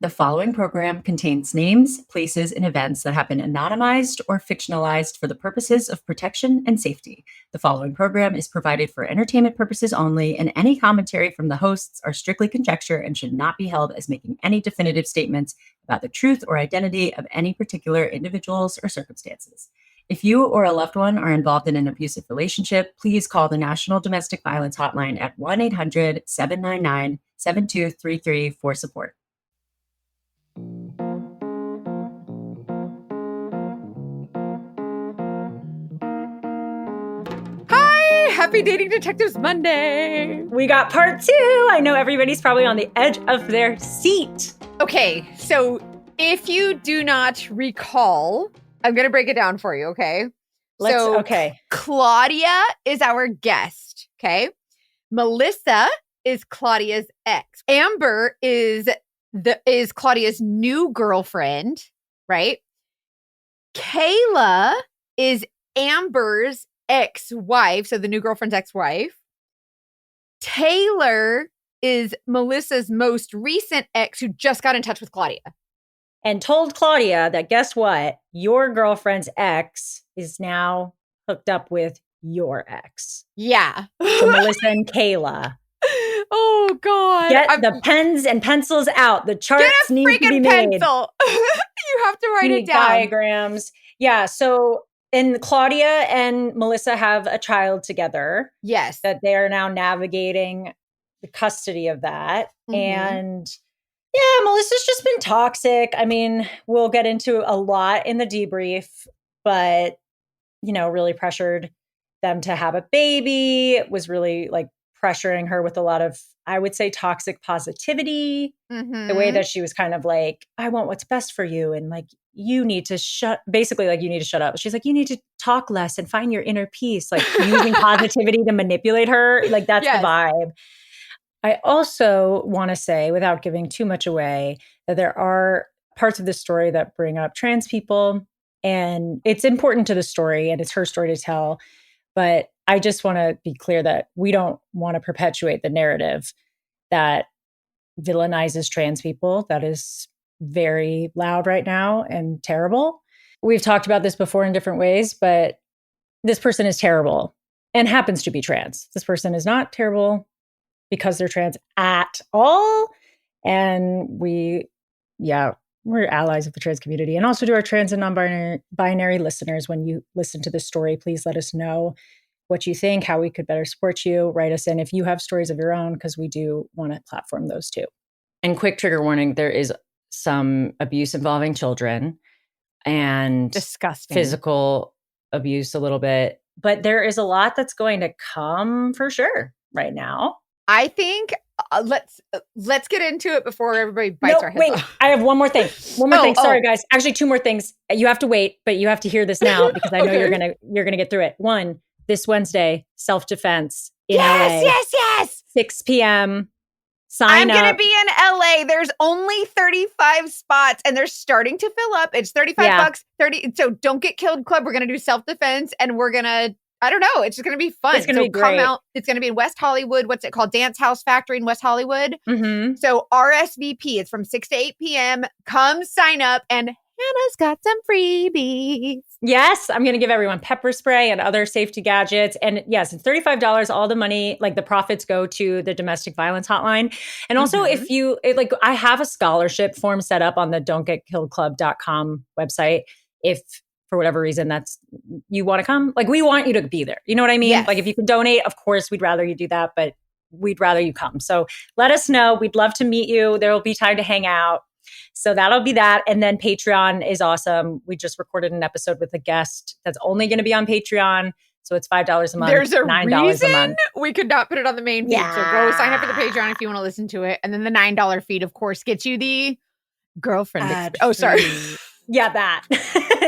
The following program contains names, places, and events that have been anonymized or fictionalized for the purposes of protection and safety. The following program is provided for entertainment purposes only, and any commentary from the hosts are strictly conjecture and should not be held as making any definitive statements about the truth or identity of any particular individuals or circumstances. If you or a loved one are involved in an abusive relationship, please call the National Domestic Violence Hotline at 1-800-799-7233 for support. Hi, happy Dating Detectives Monday. We got part 2. I know everybody's probably on the edge of their seat. Okay, so if you do not recall, I'm going to break it down for you, okay? Okay. Claudia is our guest, okay? Melissa is Claudia's ex. Amber is Claudia's new girlfriend, right? Kayla is Amber's ex-wife, so the new girlfriend's ex-wife. Taylor is Melissa's most recent ex who just got in touch with Claudia. And told Claudia that, guess what? Your girlfriend's ex is now hooked up with your ex. Yeah. So Melissa and Kayla. Oh, God. Get the pens and pencils out. The charts need to be made. Pencil. You have to write it down. Diagrams. Yeah. So, and Claudia and Melissa have a child together. Yes. That they are now navigating the custody of that. Mm-hmm. And yeah, Melissa's just been toxic. I mean, we'll get into a lot in the debrief, but, really pressured them to have a baby. It was really like pressuring her with a lot of, I would say, toxic positivity. Mm-hmm. The way that she was kind of like, I want what's best for you. And like, you need to shut up. She's like, you need to talk less and find your inner peace, like using positivity to manipulate her. Like that's the vibe. I also want to say, without giving too much away, that there are parts of the story that bring up trans people, and it's important to the story and it's her story to tell. But I just want to be clear that we don't want to perpetuate the narrative that villainizes trans people. That is very loud right now and terrible. We've talked about this before in different ways, but this person is terrible and happens to be trans. This person is not terrible because they're trans at all. And we're allies of the trans community. And also to our trans and non-binary listeners, when you listen to this story, please let us know what you think, how we could better support you. Write us in if you have stories of your own, because we do want to platform those too. And quick trigger warning, there is some abuse involving children and disgusting physical abuse a little bit. But there is a lot that's going to come for sure right now. I think let's get into it before everybody bites our heads off. I have one more thing. Sorry, guys. Actually, 2 more things. You have to wait, but you have to hear this now because I know you're gonna get through it. 1, this Wednesday, self-defense in LA. Yes. 6 p.m. Sign up. I'm gonna be in LA. There's only 35 spots, and they're starting to fill up. It's $35. 30. So don't get killed, club. We're gonna do self-defense, and we're gonna. I don't know. It's just going to be fun. It's going to be great. Come out. It's going to be in West Hollywood. What's it called? Dance House Factory in West Hollywood. Mm-hmm. So RSVP. It's from 6 to 8 p.m. Come sign up. And Hannah's got some freebies. Yes. I'm going to give everyone pepper spray and other safety gadgets. And yes, it's $35. All the money, like the profits go to the Domestic Violence Hotline. And also if you, I have a scholarship form set up on the don'tgetkilledclub.com website. If for whatever reason that's you want to come, like we want you to be there. You know what I mean? Yes. Like if you can donate, of course, we'd rather you do that, but we'd rather you come. So let us know. We'd love to meet you. There will be time to hang out. So that'll be that. And then Patreon is awesome. We just recorded an episode with a guest that's only going to be on Patreon. So it's $5 a month. There's a $9 reason a month. We could not put it on the main feed. So go sign up for the Patreon if you want to listen to it. And then the $9 feed, of course, gets you the girlfriend. Sorry. Yeah, that.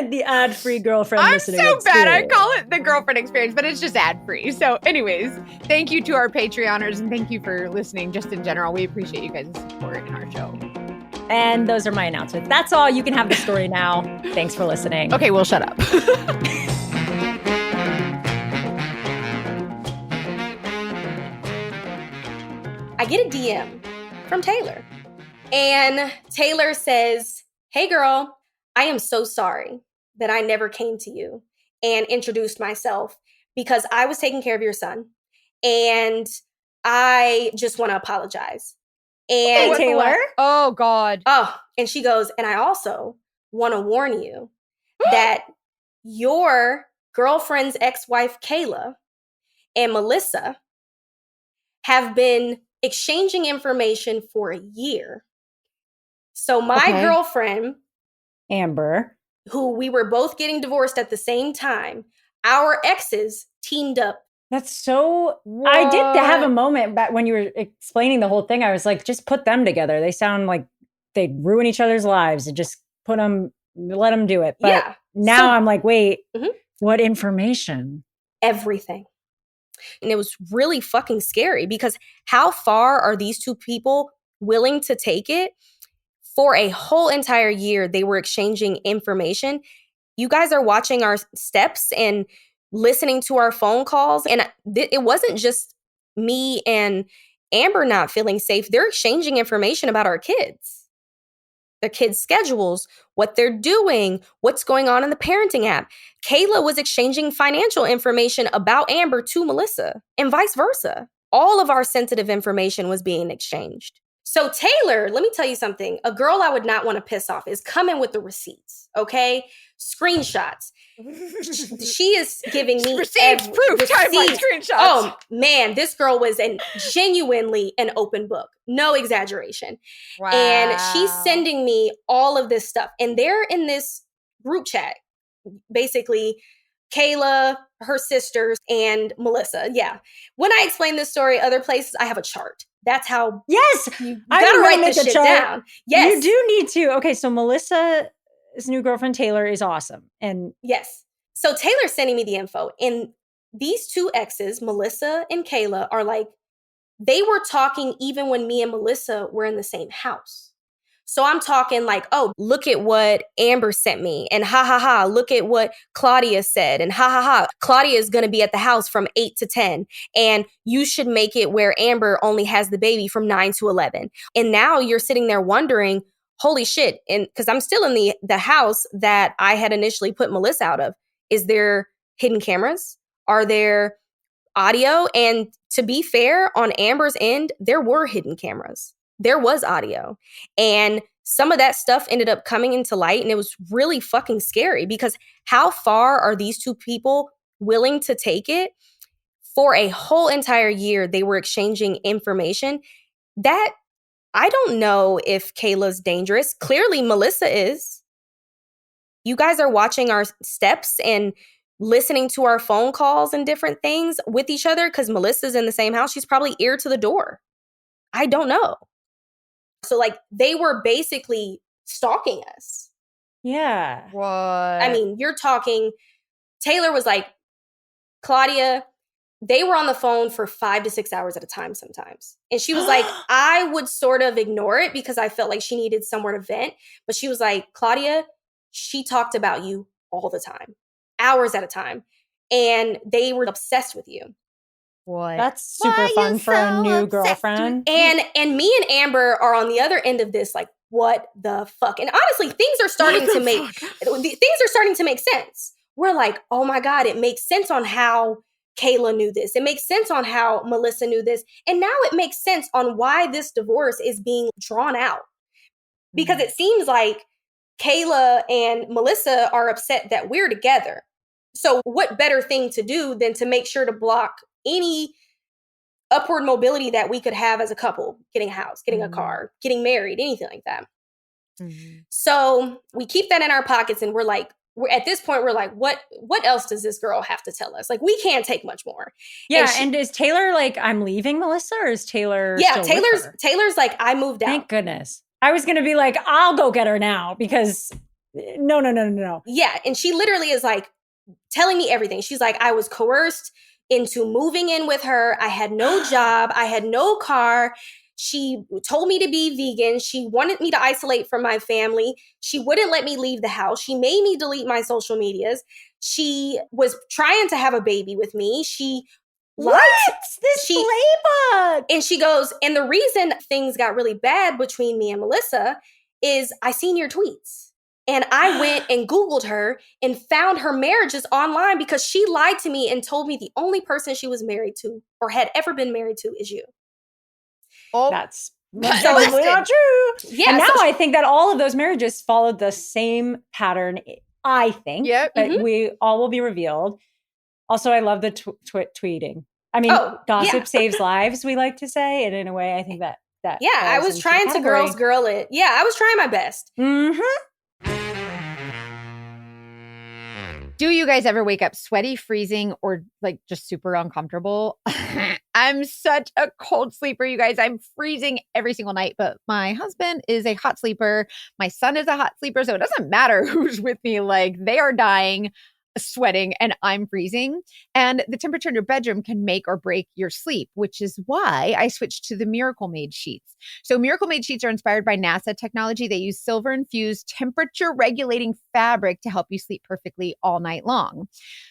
The ad-free girlfriend listening experience. I'm so bad. I call it the girlfriend experience, but it's just ad-free. So anyways, thank you to our Patreoners and thank you for listening just in general. We appreciate you guys' support in our show. And those are my announcements. That's all. You can have the story now. Thanks for listening. Okay, well, shut up. I get a DM from Taylor. And Taylor says, "Hey girl, I am so sorry that I never came to you and introduced myself because I was taking care of your son. And I just want to apologize." And Hey, Taylor. Oh, God. Oh, and she goes, "And I also want to warn you that your girlfriend's ex-wife, Kayla, and Melissa have been exchanging information for a year. So my girlfriend, Amber, who we were both getting divorced at the same time, our exes teamed up." that's so. What? I did have a moment back when you were explaining the whole thing. I was like, just put them together. They sound like they'd ruin each other's lives, and just let them do it. But now I'm like, wait, what information? Everything. And it was really fucking scary because how far are these two people willing to take it? For a whole entire year, they were exchanging information. You guys are watching our steps and listening to our phone calls. And it wasn't just me and Amber not feeling safe. They're exchanging information about our kids, their kids' schedules, what they're doing, what's going on in the parenting app. Kayla was exchanging financial information about Amber to Melissa and vice versa. All of our sensitive information was being exchanged. So Taylor, let me tell you something. A girl I would not want to piss off is coming with the receipts, okay? Screenshots. She is giving me receipts, proof, timeline, screenshots. Oh man, this girl was genuinely an open book. No exaggeration. Wow. And she's sending me all of this stuff. And they're in this group chat, basically Kayla, her sisters, and Melissa. Yeah. When I explain this story other places, I have a chart. That's how. Yes, you gotta write this shit down. Yes, you do need to. Okay, so Melissa's new girlfriend Taylor is awesome, and yes. So Taylor's sending me the info, and these two exes, Melissa and Kayla, are like, they were talking even when me and Melissa were in the same house. So I'm talking like, oh, look at what Amber sent me. And ha ha ha, look at what Claudia said. And ha ha ha, Claudia is going to be at the house from 8 to 10. And you should make it where Amber only has the baby from 9 to 11. And now you're sitting there wondering, holy shit. And because I'm still in the house that I had initially put Melissa out of. Is there hidden cameras? Are there audio? And to be fair, on Amber's end, there were hidden cameras. There was audio. And some of that stuff ended up coming into light. And it was really fucking scary because how far are these two people willing to take it? For a whole entire year, they were exchanging information. That, I don't know if Kayla's dangerous. Clearly, Melissa is. You guys are watching our steps and listening to our phone calls and different things with each other because Melissa's in the same house. She's probably ear to the door. I don't know. So like they were basically stalking us. Yeah. What? I mean, you're talking, Taylor was like, Claudia, they were on the phone for 5 to 6 hours at a time sometimes. And she was like, I would sort of ignore it because I felt like she needed somewhere to vent. But she was like, Claudia, she talked about you all the time, hours at a time. And they were obsessed with you. What? That's super fun for a new girlfriend. And me and Amber are on the other end of this, like, what the fuck? And honestly, things are starting to make sense. We're like, oh my God, it makes sense on how Kayla knew this. It makes sense on how Melissa knew this. And now it makes sense on why this divorce is being drawn out. Because it seems like Kayla and Melissa are upset that we're together. So what better thing to do than to make sure to block any upward mobility that we could have as a couple, getting a house, getting a car, getting married, anything like that. So we keep that in our pockets and we're at this point, we're like, what else does this girl have to tell us? Like, we can't take much more. Yeah. And is Taylor like, I'm leaving Melissa, or is Taylor? Yeah, Taylor's like, I moved out. Thank goodness. I was going to be like, I'll go get her now because no. Yeah. And she literally is like telling me everything. She's like, I was coerced into moving in with her. I had no job. I had no car. She told me to be vegan. She wanted me to isolate from my family. She wouldn't let me leave the house. She made me delete my social medias. She was trying to have a baby with me. She What? This playbook. And she goes, and the reason things got really bad between me and Melissa is I seen your tweets. And I went and Googled her and found her marriages online because she lied to me and told me the only person she was married to or had ever been married to is you. Oh, that's definitely not true. Yeah, and now I think that all of those marriages followed the same pattern. I think that we all will be revealed. Also, I love the tweeting. I mean, gossip saves lives, we like to say. And in a way, I think that I was trying to girls girl it. Yeah, I was trying my best. Mm-hmm. Do you guys ever wake up sweaty, freezing, or like just super uncomfortable? I'm such a cold sleeper, you guys. I'm freezing every single night, but my husband is a hot sleeper. My son is a hot sleeper, so it doesn't matter who's with me. Like, they are dying, sweating, and I'm freezing. And the temperature in your bedroom can make or break your sleep, which is why I switched to the Miracle Made sheets. So Miracle Made sheets are inspired by NASA technology. They use silver infused temperature regulating fabric to help you sleep perfectly all night long.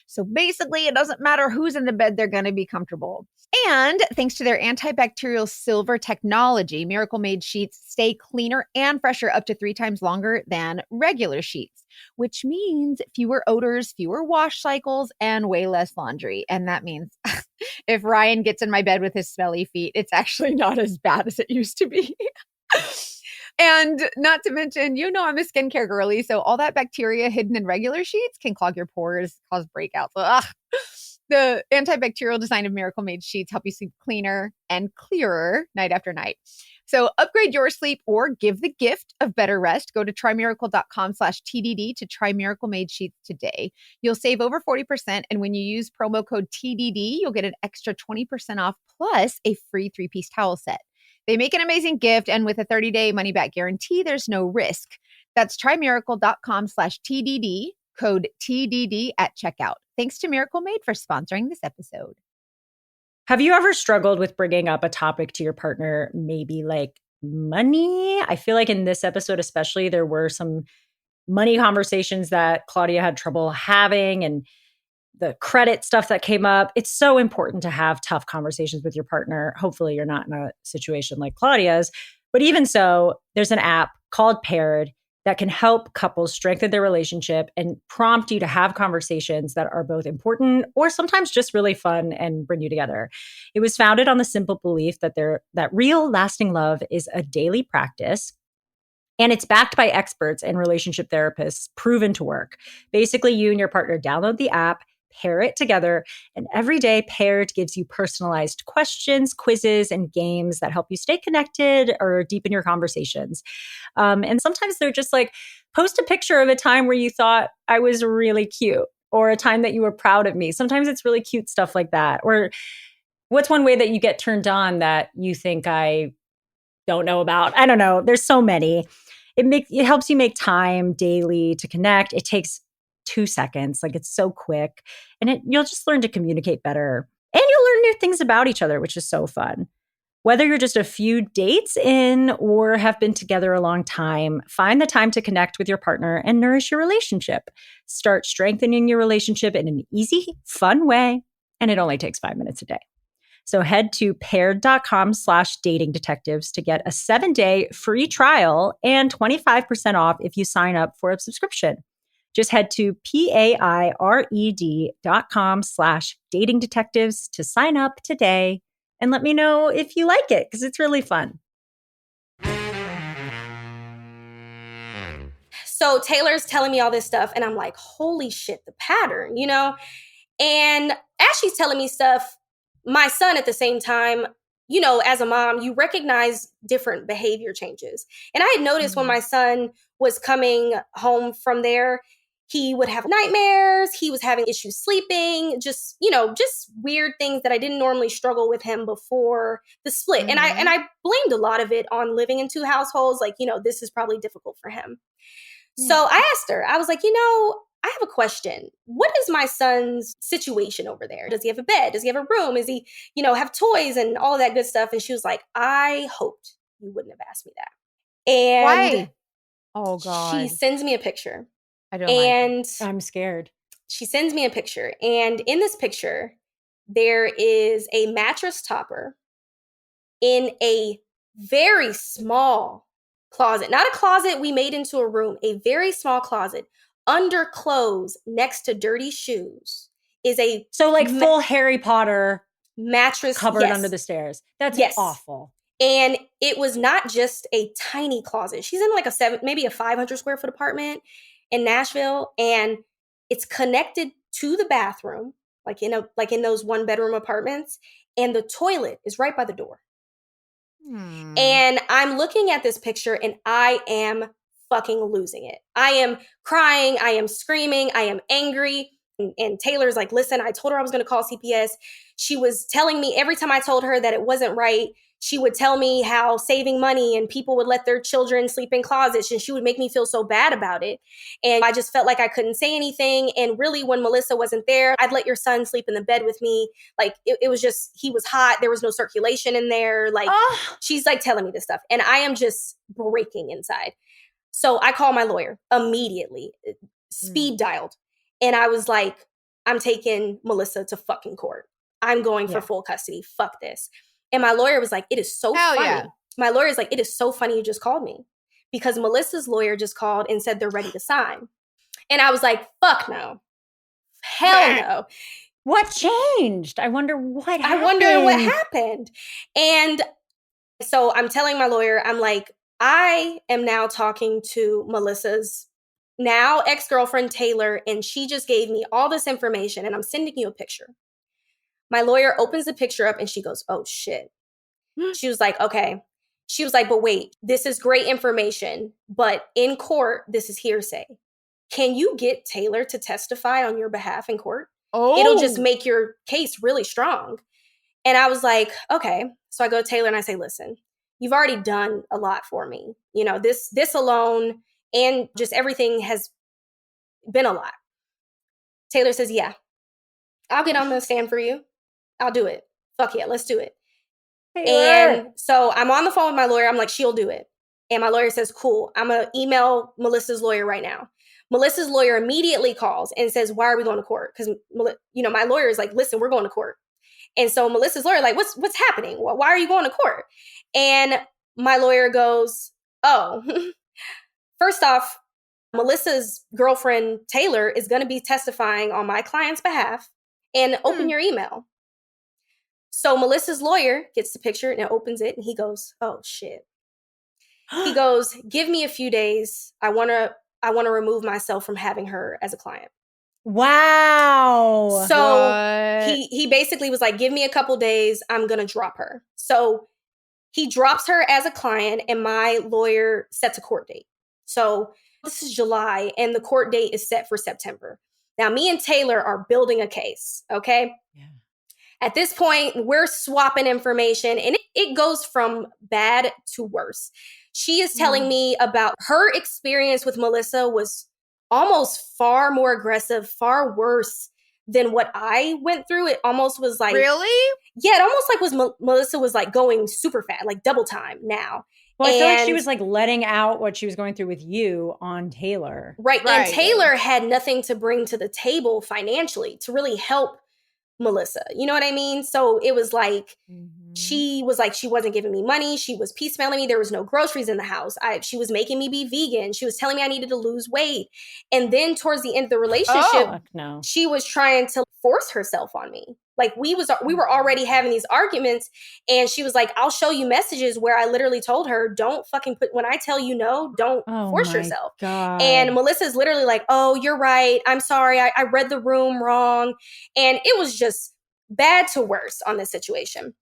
So basically, it doesn't matter who's in the bed, they're going to be comfortable. And thanks to their antibacterial silver technology, Miracle Made sheets stay cleaner and fresher up to 3 times longer than regular sheets, which means fewer odors, fewer wash cycles, and way less laundry. And that means if Ryan gets in my bed with his smelly feet, it's actually not as bad as it used to be. And not to mention, I'm a skincare girly, so all that bacteria hidden in regular sheets can clog your pores, cause breakouts. Ugh. The antibacterial design of Miracle Made sheets help you sleep cleaner and clearer night after night. So upgrade your sleep or give the gift of better rest. Go to trymiracle.com/TDD to try Miracle Made sheets today. You'll save over 40%. And when you use promo code TDD, you'll get an extra 20% off plus a free 3-piece towel set. They make an amazing gift. And with a 30-day money-back guarantee, there's no risk. That's trymiracle.com/TDD, code TDD at checkout. Thanks to Miracle Made for sponsoring this episode. Have you ever struggled with bringing up a topic to your partner, maybe like money? I feel like in this episode especially, there were some money conversations that Claudia had trouble having and the credit stuff that came up. It's so important to have tough conversations with your partner. Hopefully you're not in a situation like Claudia's. But even so, there's an app called Paired that can help couples strengthen their relationship and prompt you to have conversations that are both important or sometimes just really fun and bring you together. It was founded on the simple belief that real lasting love is a daily practice. And it's backed by experts and relationship therapists, proven to work. Basically, you and your partner download the app, pair it together, and every day Paired gives you personalized questions, quizzes, and games that help you stay connected or deepen your conversations. And sometimes they're just like, post a picture of a time where you thought I was really cute or a time that you were proud of me. Sometimes it's really cute stuff like that. Or what's one way that you get turned on that you think I don't know about? I don't know. There's so many. It helps you make time daily to connect. It takes 2 seconds. Like, it's so quick, and you'll just learn to communicate better, and you'll learn new things about each other, which is so fun. Whether you're just a few dates in or have been together a long time, find the time to connect with your partner and nourish your relationship. Start strengthening your relationship in an easy, fun way, and it only takes 5 minutes a day. So head to paired.com/dating detectives to get a 7-day free trial and 25% off if you sign up for a subscription. Just head to paired.com/dating detectives to sign up today and let me know if you like it, because it's really fun. So Taylor's telling me all this stuff and I'm like, holy shit, the pattern, And as she's telling me stuff, my son at the same time, as a mom, you recognize different behavior changes. And I had noticed when my son was coming home from there, he would have nightmares. He was having issues sleeping, just weird things that I didn't normally struggle with him before the split. And I blamed a lot of it on living in 2 households. Like, this is probably difficult for him. So I asked her, I was like, I have a question. What is my son's situation over there? Does he have a bed? Does he have a room? Is he, have toys and all of that good stuff? And she was like, I hoped you wouldn't have asked me that. And why? Oh God. She sends me a picture. I don't. I'm scared. She sends me a picture. And in this picture, there is a mattress topper in a very small closet, not a closet we made into a room, a very small closet under clothes next to dirty shoes is a So like full Harry Potter mattress cupboard under the stairs. That's awful. And it was not just a tiny closet. She's in like maybe a 500 square foot apartment in Nashville, and it's connected to the bathroom, like in those 1-bedroom apartments, and the toilet is right by the door. And I'm looking at this picture and I am fucking losing it. I am crying. I am screaming. I am angry. And Taylor's like, listen, I told her I was going to call CPS. She was telling me every time I told her that it wasn't right, she would tell me how saving money and people would let their children sleep in closets, and she would make me feel so bad about it. And I just felt like I couldn't say anything. And really, when Melissa wasn't there, I'd let your son sleep in the bed with me. Like it was just, he was hot. There was no circulation in there. Like she's like telling me this stuff. And I am just breaking inside. So I call my lawyer immediately, speed dialed. And I was like, I'm taking Melissa to fucking court. I'm going for full custody. Fuck this. And my lawyer was like, it is so funny. Yeah. My lawyer is like, it is so funny you just called me, because Melissa's lawyer just called and said they're ready to sign. And I was like, fuck no. Hell no. What changed? I wonder what happened. And so I'm telling my lawyer, I'm like, I am now talking to Melissa's now ex-girlfriend, Taylor, and she just gave me all this information, and I'm sending you a picture. My lawyer opens the picture up and she goes, oh shit. She was like, okay. She was like, but wait, this is great information, but in court, this is hearsay. Can you get Taylor to testify on your behalf in court? It'll just make your case really strong. And I was like, okay. So I go to Taylor and I say, listen, you've already done a lot for me. You know, this alone and just everything has been a lot. Taylor says, yeah, I'll get on the stand for you. I'll do it. Fuck yeah, let's do it. And so I'm on the phone with my lawyer. I'm like, she'll do it. And my lawyer says, cool, I'm going to email Melissa's lawyer right now. Melissa's lawyer immediately calls and says, why are we going to court? Because, you know, my lawyer is like, listen, we're going to court. And so Melissa's lawyer, like, what's happening? Why are you going to court? And my lawyer goes, oh, first off, Melissa's girlfriend, Taylor, is going to be testifying on my client's behalf, and open your email. So Melissa's lawyer gets the picture and opens it, and he goes, oh shit. He goes, give me a few days. I want to remove myself from having her as a client. Wow. So he basically was like, give me a couple days. I'm going to drop her. So he drops her as a client, and my lawyer sets a court date. So this is July, and the court date is set for September. Now, me and Taylor are building a case, okay? Yeah. At this point, we're swapping information, and it goes from bad to worse. She is telling me about her experience with Melissa was almost far more aggressive, far worse than what I went through. It almost was like... Really? Yeah, it almost like Melissa was like going super fast, like double time now. Well, I feel like she was like letting out what she was going through with you on Taylor. Right. And Taylor had nothing to bring to the table financially to really help Melissa. You know what I mean? So it was like, she was like, she wasn't giving me money. She was piecemealing me. There was no groceries in the house. She was making me be vegan. She was telling me I needed to lose weight. And then towards the end of the relationship, she was trying to force herself on me. Like we were already having these arguments, and she was like, I'll show you messages where I literally told her, don't fucking when I tell you no, don't force yourself. God. And Melissa's literally like, oh, you're right. I'm sorry. I read the room wrong. And it was just bad to worse on this situation.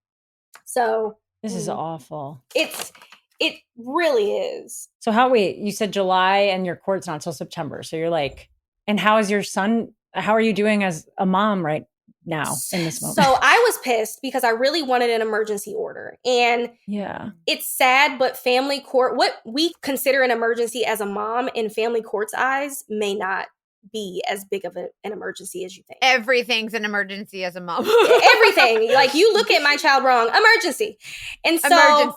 So this is awful. It really is. So you said July and your court's not until September. So you're like, and how is your son? How are you doing as a mom right now in this moment? So I was pissed because I really wanted an emergency order. And it's sad, but family court, what we consider an emergency as a mom in family court's eyes may not be as big of an emergency as you think. Everything's an emergency as a mom. Everything. Like, you look at my child wrong, emergency. And so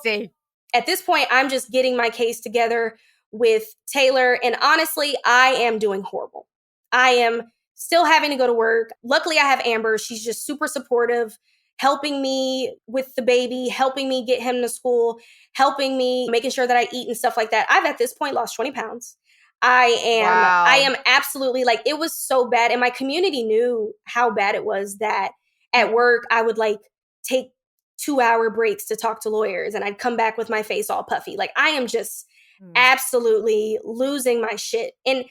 at this point, I'm just getting my case together with Taylor. And honestly, I am doing horrible. I am still having to go to work. Luckily, I have Amber. She's just super supportive, helping me with the baby, helping me get him to school, helping me, making sure that I eat and stuff like that. I've at this point lost 20 pounds. I am absolutely like, it was so bad. And my community knew how bad it was that at work, I would like take 2-hour breaks to talk to lawyers and I'd come back with my face all puffy. Like I am just absolutely losing my shit. And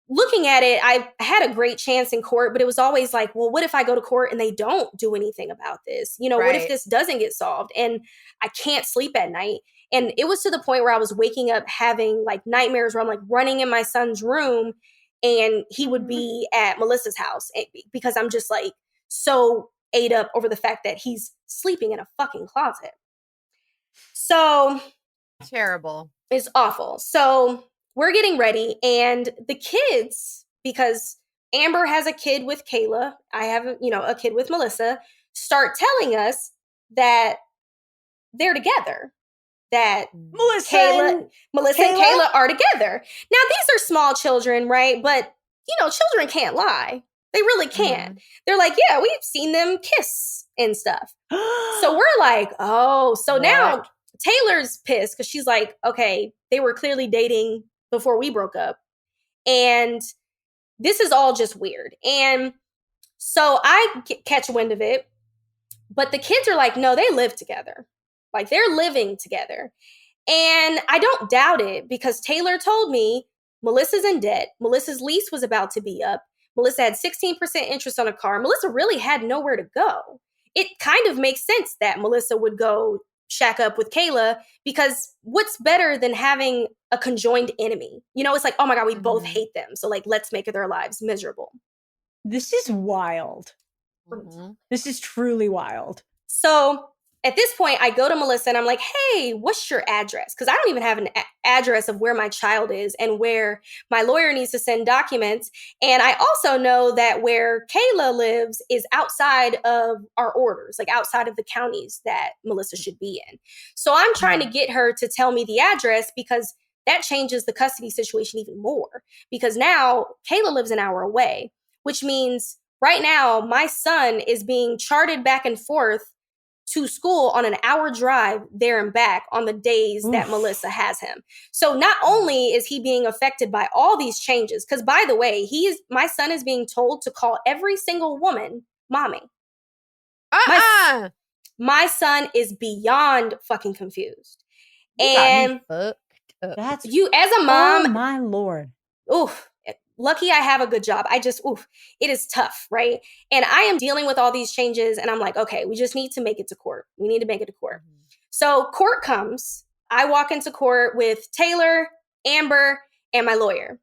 looking at it, I had a great chance in court, but it was always like, well, what if I go to court and they don't do anything about this? You know, what if this doesn't get solved? And I can't sleep at night. And it was to the point where I was waking up having like nightmares where I'm like running in my son's room and he would be at Melissa's house because I'm just like so ate up over the fact that he's sleeping in a fucking closet. So terrible. It's awful. So we're getting ready and the kids, because Amber has a kid with Kayla, I have, a kid with Melissa, start telling us that they're together. That Melissa and Kayla are together. Now, these are small children, right? But, children can't lie. They really can't. They're like, yeah, we've seen them kiss and stuff. So we're like, oh, so now Taylor's pissed because she's like, okay, they were clearly dating before we broke up. And this is all just weird. And so I catch wind of it. But the kids are like, no, they live together. Like they're living together. And I don't doubt it because Taylor told me Melissa's in debt. Melissa's lease was about to be up. Melissa had 16% interest on a car. Melissa really had nowhere to go. It kind of makes sense that Melissa would go shack up with Kayla because what's better than having a conjoined enemy? It's like, oh my God, we both hate them. So like, let's make their lives miserable. This is wild. This is truly wild. So at this point, I go to Melissa and I'm like, hey, what's your address? Because I don't even have an address of where my child is and where my lawyer needs to send documents. And I also know that where Kayla lives is outside of our orders, like outside of the counties that Melissa should be in. So I'm trying to get her to tell me the address because that changes the custody situation even more. Because now Kayla lives an hour away, which means right now my son is being charted back and forth to school on an hour drive there and back on the days that Melissa has him. So not only is he being affected by all these changes, because by the way, my son is being told to call every single woman mommy. My son is beyond fucking confused. And that's you as a mom. Oh my Lord. Oof. Lucky I have a good job. It is tough, right? And I am dealing with all these changes and I'm like, okay, we just need to make it to court. We need to make it to court. So court comes. I walk into court with Taylor, Amber, and my lawyer.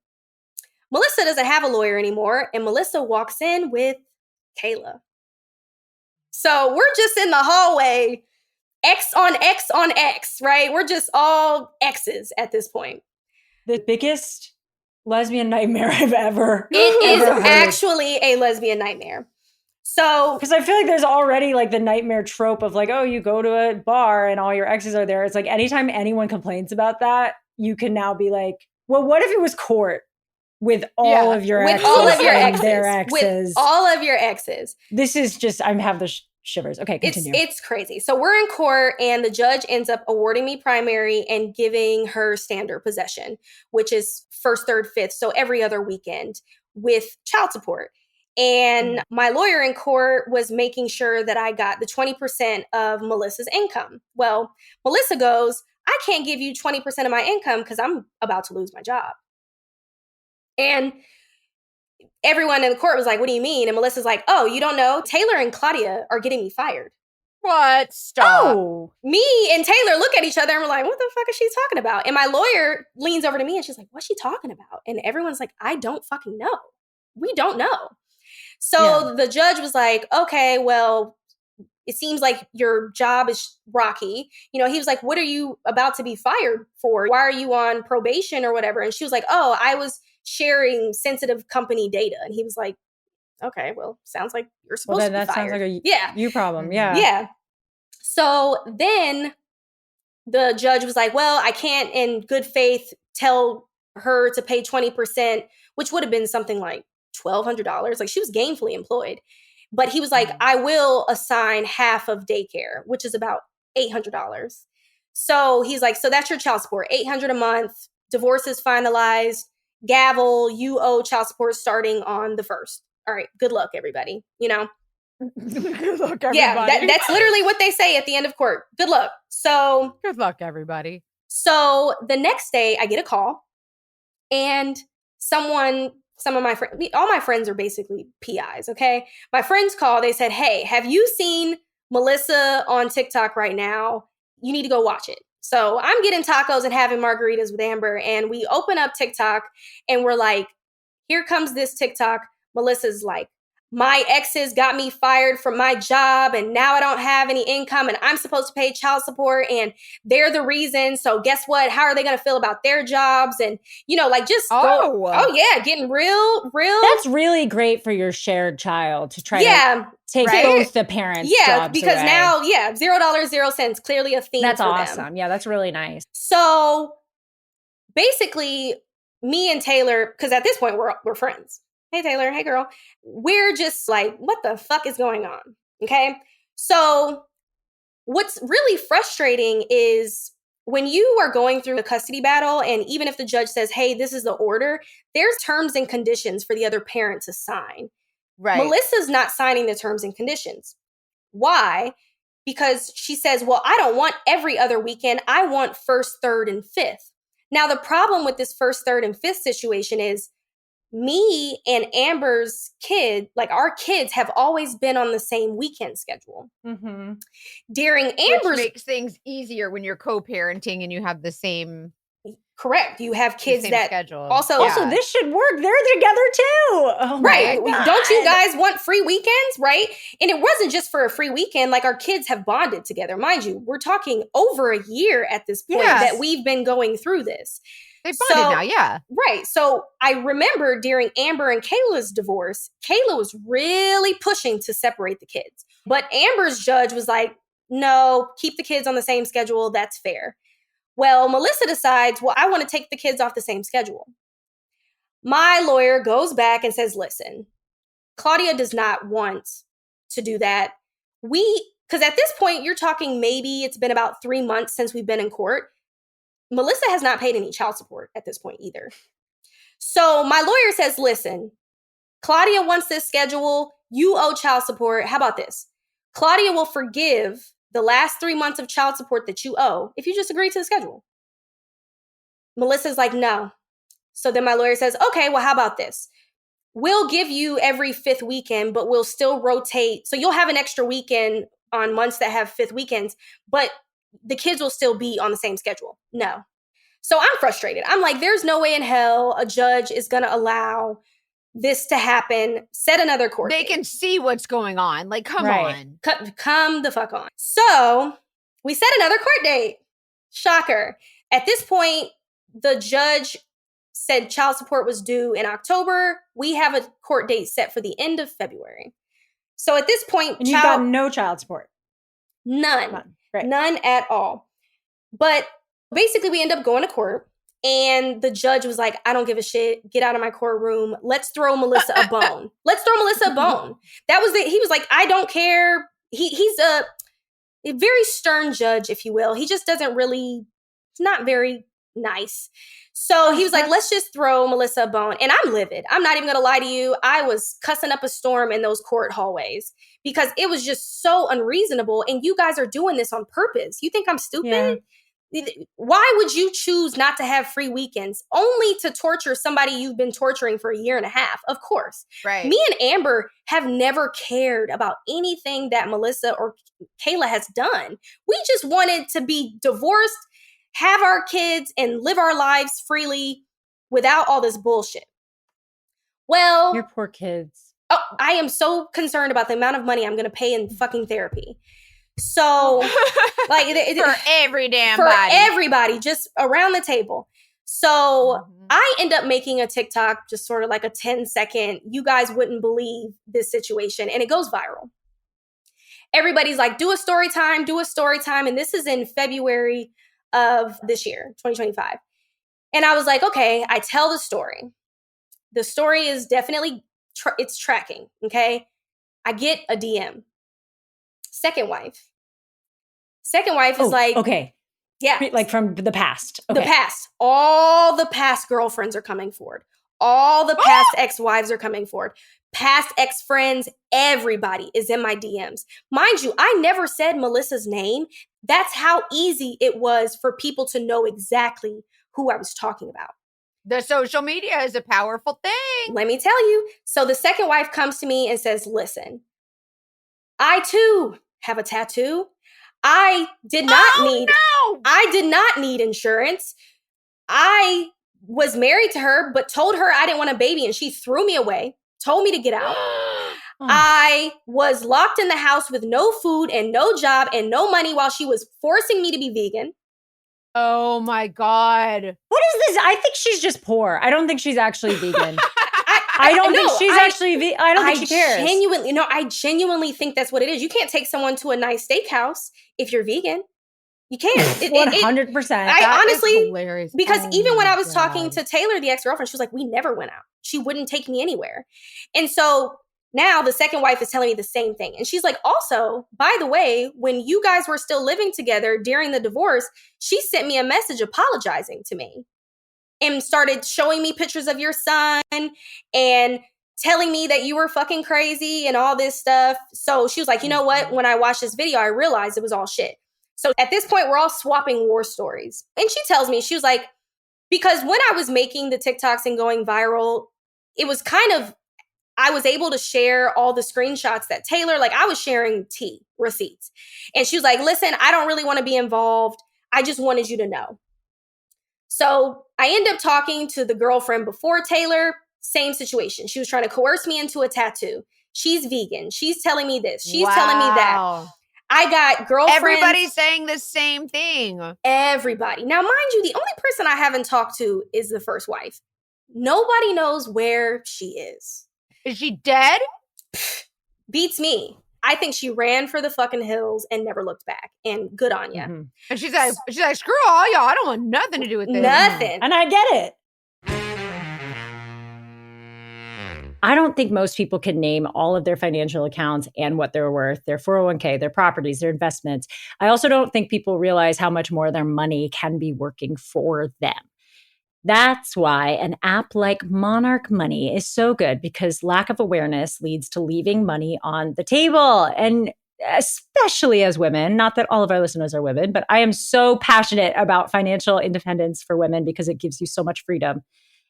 Melissa doesn't have a lawyer anymore, and Melissa walks in with Kayla. So we're just in the hallway, X on X on X, right? We're just all X's at this point. The biggest lesbian nightmare I've ever It is heard. actually a lesbian nightmare. So, because I feel like there's already like the nightmare trope of like, oh, you go to a bar and all your exes are there. It's like anytime anyone complains about that, you can now be like, well, what if it was court with all of your exes? With all of your exes. Their exes. With all of your exes. This is just, I have the shivers. Okay, continue. It's crazy. So we're in court and the judge ends up awarding me primary and giving her standard possession, which is first, third, fifth. So every other weekend with child support. And my lawyer in court was making sure that I got the 20% of Melissa's income. Well, Melissa goes, I can't give you 20% of my income because I'm about to lose my job. And everyone in the court was like, what do you mean? And Melissa's like, oh, you don't know? Taylor and Claudia are getting me fired. What? Stop. Oh, me and Taylor look at each other and we're like, what the fuck is she talking about? And my lawyer leans over to me and she's like, what's she talking about? And everyone's like, I don't fucking know. We don't know. So the judge was like, okay, well, it seems like your job is rocky. He was like, what are you about to be fired for? Why are you on probation or whatever? And she was like, oh, I was sharing sensitive company data. And he was like, okay, well, sounds like you're supposed to be fired. That sounds like a you problem. Yeah. Yeah. So then the judge was like, well, I can't in good faith tell her to pay 20%, which would have been something like $1,200. Like she was gainfully employed. But he was like, I will assign half of daycare, which is about $800. So he's like, so that's your child support, $800 a month. Divorce is finalized. Gavel, you owe child support starting on the 1st. All right, good luck, everybody. You know? Good luck, everybody. Yeah, that's literally what they say at the end of court. Good luck. So good luck, everybody. So the next day I get a call and some of my friends, all my friends are basically PIs, okay? My friends call, they said, hey, have you seen Melissa on TikTok right now? You need to go watch it. So I'm getting tacos and having margaritas with Amber, and we open up TikTok and we're like, here comes this TikTok. Melissa's like, my exes got me fired from my job and now I don't have any income and I'm supposed to pay child support and they're the reason. So guess what? How are they going to feel about their jobs? And, you know, like just getting real. That's really great for your shared child to try to take both the parents' jobs because away. now, $0, 0 cents, clearly a theme That's for awesome. them. Yeah, that's really nice. So basically me and Taylor, because at this point we're friends. Hey, Taylor. Hey, girl. We're just like, what the fuck is going on? Okay. So what's really frustrating is when you are going through a custody battle, and even if the judge says, hey, this is the order, there's terms and conditions for the other parent to sign. Right. Melissa's not signing the terms and conditions. Why? Because she says, well, I don't want every other weekend. I want 1st, 3rd, and 5th. Now, the problem with this 1st, 3rd, and 5th situation is me and Amber's kid, like our kids have always been on the same weekend schedule. Mm-hmm. During Amber's... Which makes things easier when you're co-parenting and you have the same... Correct. You have kids that schedule. Also, this should work. They're together too. Oh right. My God. Don't you guys want free weekends? Right. And it wasn't just for a free weekend. Like our kids have bonded together. Mind you, we're talking over a year at this point that we've been going through this. They bonded now, yeah. Right. So I remember during Amber and Kayla's divorce, Kayla was really pushing to separate the kids. But Amber's judge was like, no, keep the kids on the same schedule. That's fair. Well, Melissa decides, well, I want to take the kids off the same schedule. My lawyer goes back and says, listen, Claudia does not want to do that. Because at this point, you're talking maybe it's been about 3 months since we've been in court. Melissa has not paid any child support at this point either. So my lawyer says, listen, Claudia wants this schedule. You owe child support. How about this? Claudia will forgive the last 3 months of child support that you owe if you just agree to the schedule. Melissa's like, no. So then my lawyer says, okay, well, how about this? We'll give you every 5th weekend, but we'll still rotate. So you'll have an extra weekend on months that have 5th weekends, but the kids will still be on the same schedule. No. So I'm frustrated. I'm like, there's no way in hell a judge is going to allow this to happen. Set another court They date. can see what's going on. Like, come on. Come the fuck on. So we set another court date. Shocker. At this point, the judge said child support was due in October. We have a court date set for the end of February. So at this point, and you've got no child support. None. Right. None at all. But basically, we end up going to court. And the judge was like, I don't give a shit. Get out of my courtroom. Let's throw Melissa a bone. Let's throw Melissa a bone. That was it. He was like, I don't care. He's a very stern judge, if you will. He just doesn't really, it's not very nice. So he was like, let's just throw Melissa a bone. And I'm livid. I'm not even going to lie to you. I was cussing up a storm in those court hallways because it was just so unreasonable. And you guys are doing this on purpose. You think I'm stupid? Yeah. Why would you choose not to have free weekends only to torture somebody you've been torturing for 1.5 years? Of course. Right. Me and Amber have never cared about anything that Melissa or Kayla has done. We just wanted to be divorced, have our kids, and live our lives freely without all this bullshit. Well, your poor kids. Oh, I am so concerned about the amount of money I'm going to pay in fucking therapy. So, like, for everybody, just around the table. So I end up making a TikTok, just sort of like a 10-second, you guys wouldn't believe this situation. And it goes viral. Everybody's like, do a story time. And this is in February of this year, 2025. And I was like, okay, I tell the story. The story is definitely it's tracking. Okay. I get a DM. Second wife is like, okay. Yeah. Like from the past. Okay. The past. All the past girlfriends are coming forward. All the past ex-wives are coming forward. Past ex-friends, everybody is in my DMs. Mind you, I never said Melissa's name. That's how easy it was for people to know exactly who I was talking about. The social media is a powerful thing. Let me tell you. So the second wife comes to me and says, listen, I too have a tattoo. I did not need insurance. I was married to her, but told her I didn't want a baby and she threw me away, told me to get out. I was locked in the house with no food and no job and no money while she was forcing me to be vegan. Oh my God. What is this? I think she's just poor. I don't think she's actually vegan. I don't think she's actually vegan. I don't think she cares. I genuinely think that's what it is. You can't take someone to a nice steakhouse if you're vegan. You can't. 100%. I honestly, hilarious. Because even when I was talking to Taylor, the ex-girlfriend, she was like, we never went out. She wouldn't take me anywhere. And so now the second wife is telling me the same thing. And she's like, also, by the way, when you guys were still living together during the divorce, she sent me a message apologizing to me and started showing me pictures of your son and telling me that you were fucking crazy and all this stuff. So she was like, you know what? When I watched this video, I realized it was all shit. So at this point, we're all swapping war stories. And she tells me, she was like, because when I was making the TikToks and going viral, it was kind of, I was able to share all the screenshots that Taylor, like I was sharing receipts. And she was like, listen, I don't really want to be involved. I just wanted you to know. So I end up talking to the girlfriend before Taylor, same situation. She was trying to coerce me into a tattoo. She's vegan. She's telling me this. She's telling me that. I got girlfriends. Everybody's saying the same thing. Everybody. Now, mind you, the only person I haven't talked to is the first wife. Nobody knows where she is. Is she dead? Beats me. I think she ran for the fucking hills and never looked back. And good on ya. Mm-hmm. And she's like, screw all y'all. I don't want nothing to do with this. Nothing. And I get it. I don't think most people can name all of their financial accounts and what they're worth, their 401k, their properties, their investments. I also don't think people realize how much more their money can be working for them. That's why an app like Monarch Money is so good, because lack of awareness leads to leaving money on the table. And especially as women, not that all of our listeners are women, but I am so passionate about financial independence for women because it gives you so much freedom.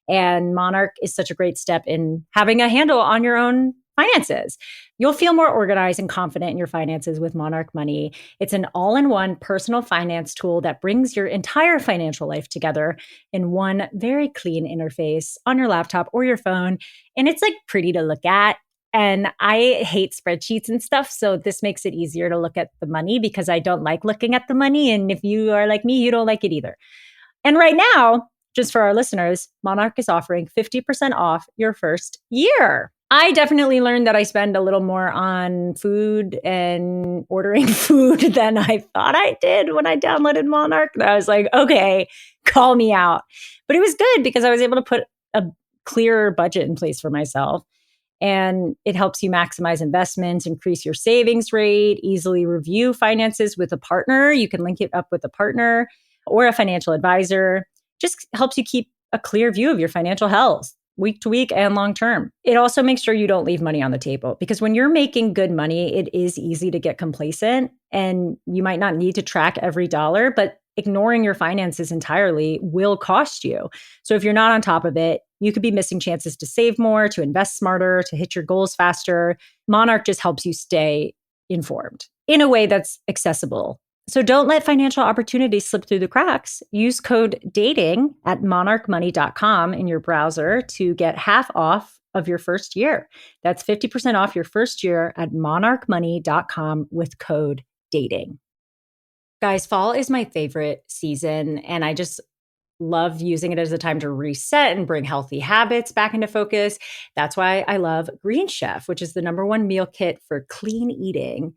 And Monarch is such a great step in having a handle on your own finances. You'll feel more organized and confident in your finances with Monarch Money. It's an all-in-one personal finance tool that brings your entire financial life together in one very clean interface on your laptop or your phone. And it's like pretty to look at. And I hate spreadsheets and stuff. So this makes it easier to look at the money because I don't like looking at the money. And if you are like me, you don't like it either. And right now, just for our listeners, Monarch is offering 50% off your first year. I definitely learned that I spend a little more on food and ordering food than I thought I did when I downloaded Monarch. And I was like, okay, call me out. But it was good because I was able to put a clearer budget in place for myself. And it helps you maximize investments, increase your savings rate, easily review finances with a partner. You can link it up with a partner or a financial advisor. Just helps you keep a clear view of your financial health week to week and long term. It also makes sure you don't leave money on the table, because when you're making good money, it is easy to get complacent and you might not need to track every dollar, but ignoring your finances entirely will cost you. So if you're not on top of it, you could be missing chances to save more, to invest smarter, to hit your goals faster. Monarch just helps you stay informed in a way that's accessible. So don't let financial opportunities slip through the cracks. Use code DATING at monarchmoney.com in your browser to get half off of your first year. That's 50% off your first year at monarchmoney.com with code DATING. Guys, fall is my favorite season, and I just love using it as a time to reset and bring healthy habits back into focus. That's why I love Green Chef, which is the #1 meal kit for clean eating.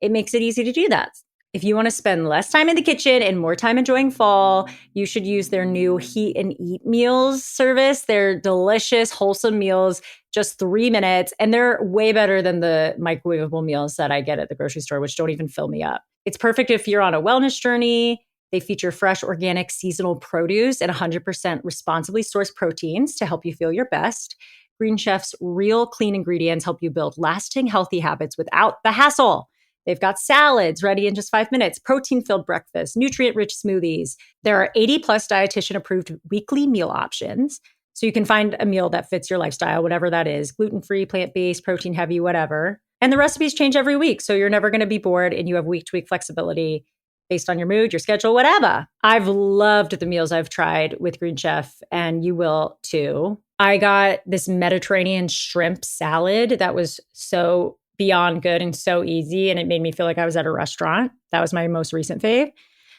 It makes it easy to do that. If you want to spend less time in the kitchen and more time enjoying fall, you should use their new Heat and Eat meals service. They're delicious, wholesome meals, just 3 minutes. And they're way better than the microwavable meals that I get at the grocery store, which don't even fill me up. It's perfect if you're on a wellness journey. They feature fresh, organic, seasonal produce and 100% responsibly sourced proteins to help you feel your best. Green Chef's real clean ingredients help you build lasting, healthy habits without the hassle. They've got salads ready in just 5 minutes, protein-filled breakfast, nutrient-rich smoothies. There are 80-plus dietitian-approved weekly meal options, so you can find a meal that fits your lifestyle, whatever that is, gluten-free, plant-based, protein-heavy, whatever. And the recipes change every week, so you're never going to be bored, and you have week-to-week flexibility based on your mood, your schedule, whatever. I've loved the meals I've tried with Green Chef, and you will too. I got this Mediterranean shrimp salad that was so beyond good and so easy, and it made me feel like I was at a restaurant. That was my most recent fave.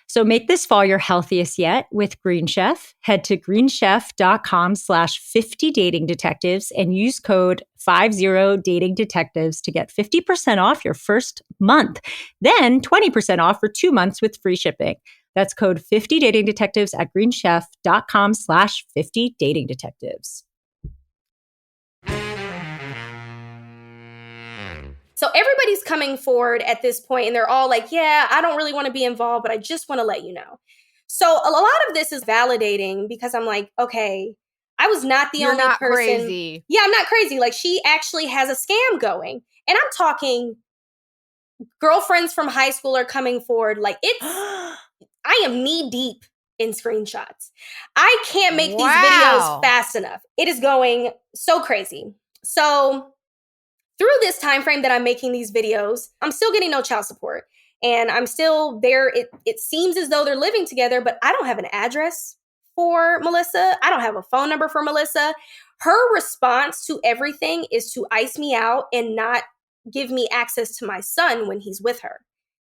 So make this fall your healthiest yet with Green Chef. Head to greenchef.com/50 dating detectives and use code 50 dating detectives to get 50% off your first month. Then 20% off for 2 months with free shipping. That's code 50 dating detectives at greenchef.com/50 dating detectives. So everybody's coming forward at this point and they're all like, yeah, I don't really want to be involved, but I just want to let you know. So a lot of this is validating because I'm like, okay, I was not the only person. Crazy. Yeah, I'm not crazy. Like she actually has a scam going. And I'm talking girlfriends from high school are coming forward. Like I am knee deep in screenshots. I can't make these videos fast enough. It is going so crazy. So through this time frame that I'm making these videos, I'm still getting no child support. And I'm still there. It seems as though they're living together, but I don't have an address for Melissa. I don't have a phone number for Melissa. Her response to everything is to ice me out and not give me access to my son when he's with her.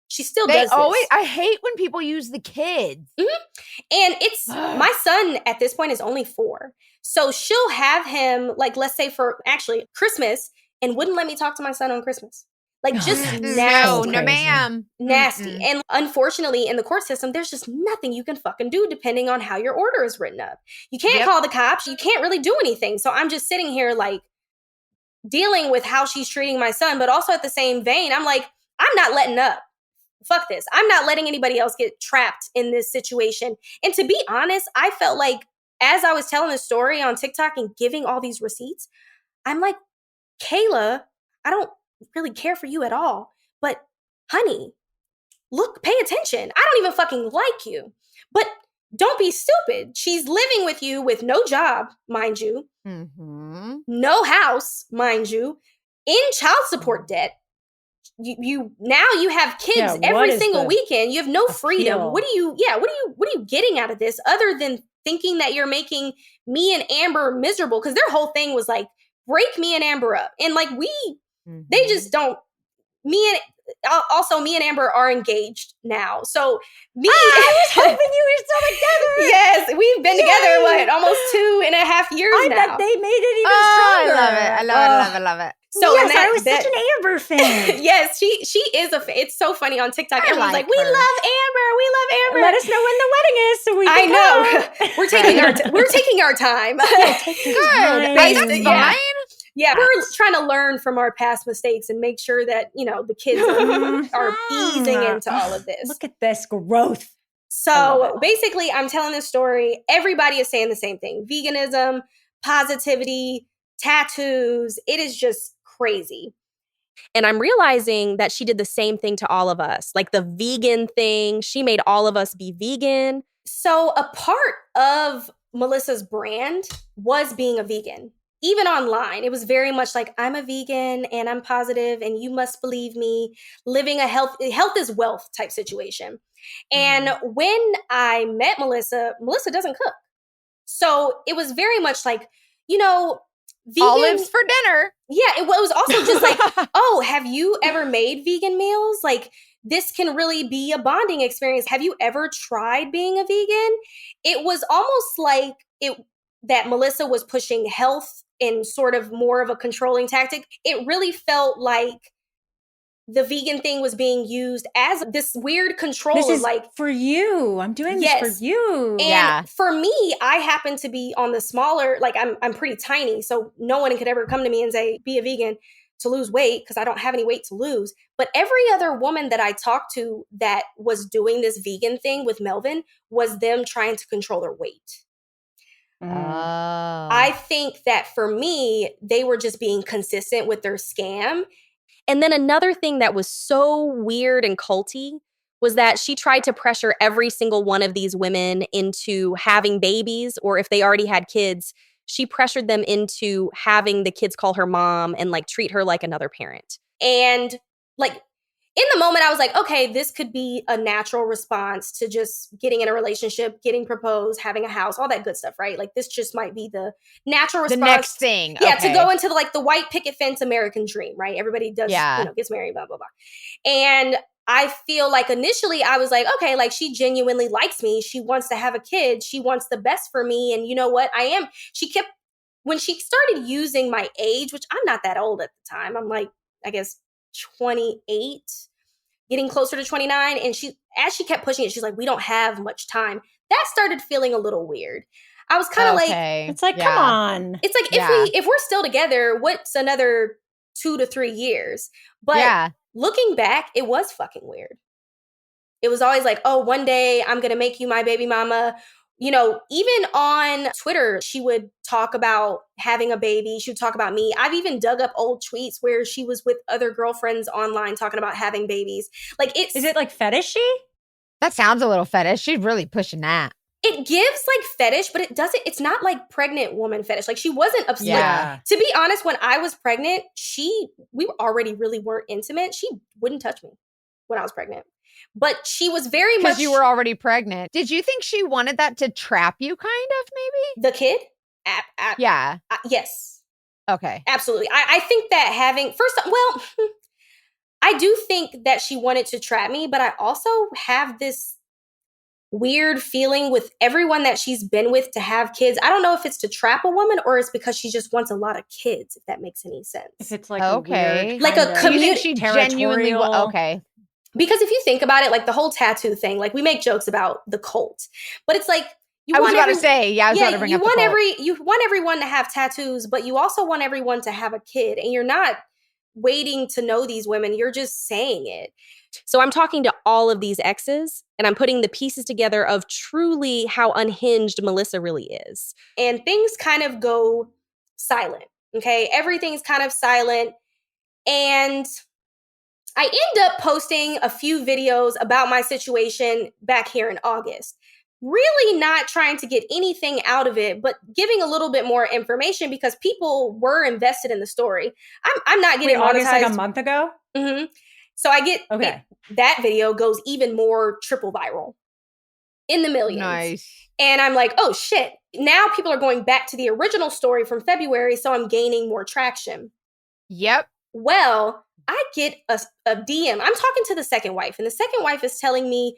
She still does this. I hate when people use the kids. Mm-hmm. And it's my son at this point is only 4. So she'll have him, like, let's say for actually Christmas, and wouldn't let me talk to my son on Christmas. Like, just nasty. No, ma'am. Nasty. And unfortunately, in the court system, there's just nothing you can fucking do depending on how your order is written up. You can't call the cops. You can't really do anything. So I'm just sitting here, like, dealing with how she's treating my son. But also at the same vein, I'm like, I'm not letting up. Fuck this. I'm not letting anybody else get trapped in this situation. And to be honest, I felt like as I was telling the story on TikTok and giving all these receipts, I'm like, Kayla, I don't really care for you at all. But honey, look, pay attention. I don't even fucking like you. But don't be stupid. She's living with you with no job, mind you. Mm-hmm. No house, mind you. In child support debt. You now you have kids every single weekend. You have no freedom. What are you getting out of this other than thinking that you're making me and Amber miserable? Because their whole thing was like, break me and Amber up. And like they just don't. Me and Amber are engaged now. So I was hoping you were still together. Yes, we've been together almost 2.5 years now. I bet they made it even stronger. I love it. So yes, I was such an Amber fan. Yes, she is a fan. It's so funny on TikTok. Everyone's like, we love Amber. Let us know when the wedding is so we can know. We're taking our time. Good. That's fine. Yeah, we're trying to learn from our past mistakes and make sure that, the kids are easing into all of this. Look at this growth. So basically, I'm telling this story. Everybody is saying the same thing. Veganism, positivity, tattoos. It is just crazy. And I'm realizing that she did the same thing to all of us. Like the vegan thing, she made all of us be vegan. So a part of Melissa's brand was being a vegan. Even online, it was very much like, I'm a vegan and I'm positive and you must believe me, living a health is wealth type situation. And when I met Melissa doesn't cook. So it was very much like, vegan. Olives for dinner. Yeah, it was also just like, oh, have you ever made vegan meals? Like, this can really be a bonding experience. Have you ever tried being a vegan? It was almost like that Melissa was pushing health in sort of more of a controlling tactic. It really felt like the vegan thing was being used as this weird control This of is like, for you. I'm doing this Yes. for you. and for me, I happen to be on the smaller, like I'm pretty tiny, so no one could ever come to me and say, be a vegan to lose weight, because I don't have any weight to lose. But every other woman that I talked to that was doing this vegan thing with Melvin was them trying to control their weight. I think that for me, they were just being consistent with their scam. And then another thing that was so weird and culty was that she tried to pressure every single one of these women into having babies, or if they already had kids, she pressured them into having the kids call her mom and like treat her like another parent. And like in the moment, I was like, okay, this could be a natural response to just getting in a relationship, getting proposed, having a house, all that good stuff, right? Like this just might be the natural response. The next thing. Yeah, to go into the white picket fence American dream, right? Everybody does, Yeah. Gets married, blah, blah, blah. And I feel like initially I was like, okay, like she genuinely likes me. She wants to have a kid. She wants the best for me. And you know what? When she started using my age, which I'm not that old at the time, I'm like, I guess 28, getting closer to 29. And as she kept pushing it, she's like, we don't have much time. That started feeling a little weird. I was kind of like, it's like, come on. it's like, if we're still together, what's another 2 to 3 years? But looking back, it was fucking weird. It was always like, oh, one day I'm going to make you my baby mama. Even on Twitter, she would talk about having a baby. She would talk about me. I've even dug up old tweets where she was with other girlfriends online talking about having babies. Like, is it like fetishy? That sounds a little fetish. She's really pushing that. It gives like fetish, but it's not like pregnant woman fetish. Like she wasn't upset. Yeah. To be honest, when I was pregnant, we already really weren't intimate. She wouldn't touch me when I was pregnant. But she was very much... Because you were already pregnant. Did you think she wanted that to trap you, kind of, maybe? The kid? Yeah. Yes. Okay. Absolutely. I think that having... I do think that she wanted to trap me, but I also have this weird feeling with everyone that she's been with to have kids. I don't know if it's to trap a woman or it's because she just wants a lot of kids, if that makes any sense. If it's like a weird like a community, she genuinely okay. Because if you think about it, like the whole tattoo thing, like we make jokes about the cult, but it's like I was about to bring up the cult. You want everyone to have tattoos, but you also want everyone to have a kid, and you're not waiting to know these women. You're just saying it. So I'm talking to all of these exes, and I'm putting the pieces together of truly how unhinged Melissa really is. And things kind of go silent, okay? Everything's kind of silent, and I end up posting a few videos about my situation back here in August. Really not trying to get anything out of it, but giving a little bit more information because people were invested in the story. I'm not getting August monetized. like a month ago? Mm-hmm. So I get that video goes even more triple viral in the millions. Nice. And I'm like, oh shit. Now people are going back to the original story from February, so I'm gaining more traction. Yep. Well, I get a DM. I'm talking to the second wife, and the second wife is telling me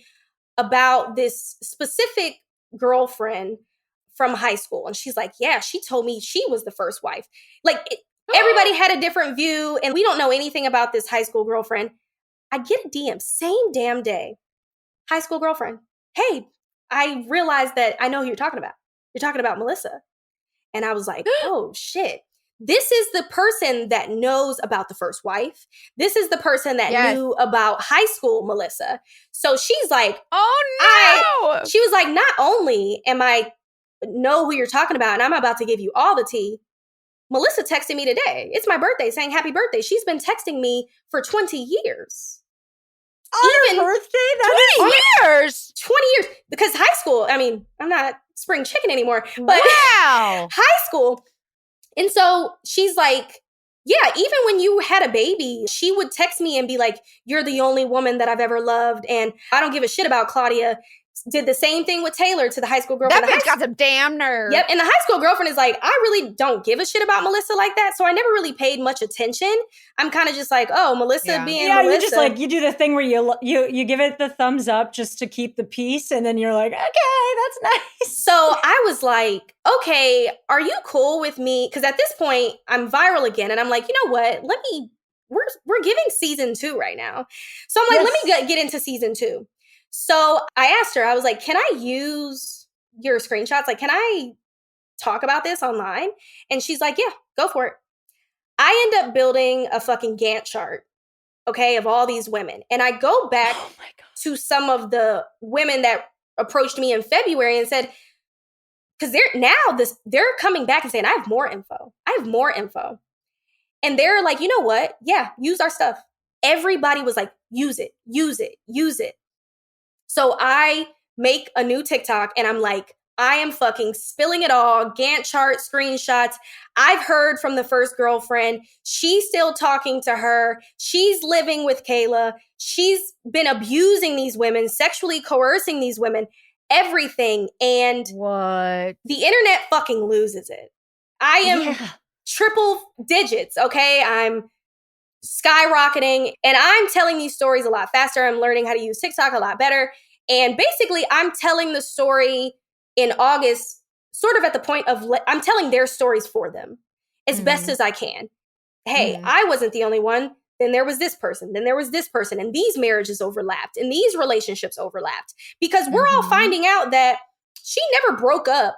about this specific girlfriend from high school. And she's like, yeah, she told me she was the first wife. Like everybody had a different view, and we don't know anything about this high school girlfriend. I get a DM same damn day. High school girlfriend. Hey, I realized that I know who you're talking about. You're talking about Melissa. And I was like, oh shit. This is the person that knows about the first wife. This is the person that knew about high school Melissa. So she's like, oh no. She was like, not only am I know who you're talking about and I'm about to give you all the tea, Melissa texted me today. It's my birthday saying happy birthday. She's been texting me for 20 years. On her birthday? 20 years? 20 years. Because high school, I mean, I'm not spring chicken anymore. But wow. High school. And so she's like, yeah, even when you had a baby, she would text me and be like, you're the only woman that I've ever loved. And I don't give a shit about Claudia. Did the same thing with Taylor to the high school girlfriend. That bitch got some damn nerve. Yep. And the high school girlfriend is like, I really don't give a shit about Melissa like that. So I never really paid much attention. I'm kind of just like, oh, Melissa being Melissa. You just like, you do the thing where you give it the thumbs up just to keep the peace. And then you're like, okay, that's nice. So I was like, okay, are you cool with me? Because at this point, I'm viral again. And I'm like, you know what? Let me we're giving season 2 right now. So I'm like, Yes. let me get into season 2. So I asked her, I was like, can I use your screenshots? Like, can I talk about this online? And she's like, yeah, go for it. I end up building a fucking Gantt chart, okay, of all these women. And I go back to some of the women that approached me in February and said, because they're coming back and saying, I have more info. I have more info. And they're like, you know what? Yeah, use our stuff. Everybody was like, use it, use it, use it. So I make a new TikTok and I'm like, I am fucking spilling it all, Gantt chart, screenshots. I've heard from the first girlfriend. She's still talking to her. She's living with Kayla. She's been abusing these women, sexually coercing these women, everything. And what? The internet fucking loses it. I am triple digits, okay? I'm skyrocketing and I'm telling these stories a lot faster. I'm learning how to use TikTok a lot better. And basically, I'm telling the story in August, sort of at the point of, I'm telling their stories for them as best as I can. Hey, I wasn't the only one. Then there was this person. Then there was this person. And these marriages overlapped. And these relationships overlapped. Because we're all finding out that she never broke up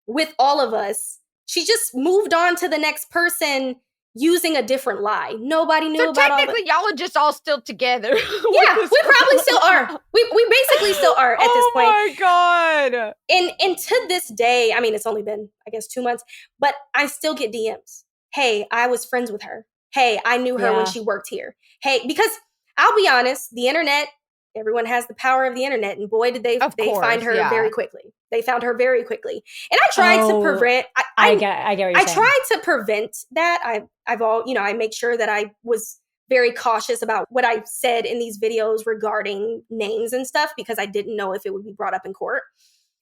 with all of us. She just moved on to the next person using a different lie. Nobody knew about all that. So technically, y'all are just all still together. Yeah, we probably still are. We basically still are at this point. Oh my God. And to this day, I mean, it's only been, I guess, 2 months, but I still get DMs. Hey, I was friends with her. Hey, I knew her when she worked here. Hey, because I'll be honest, the internet, everyone has the power of the internet. And boy, did they find her very quickly. They found her very quickly. And I tried to prevent. I get what you're saying. I tried to prevent that. I make sure that I was very cautious about what I said in these videos regarding names and stuff, because I didn't know if it would be brought up in court,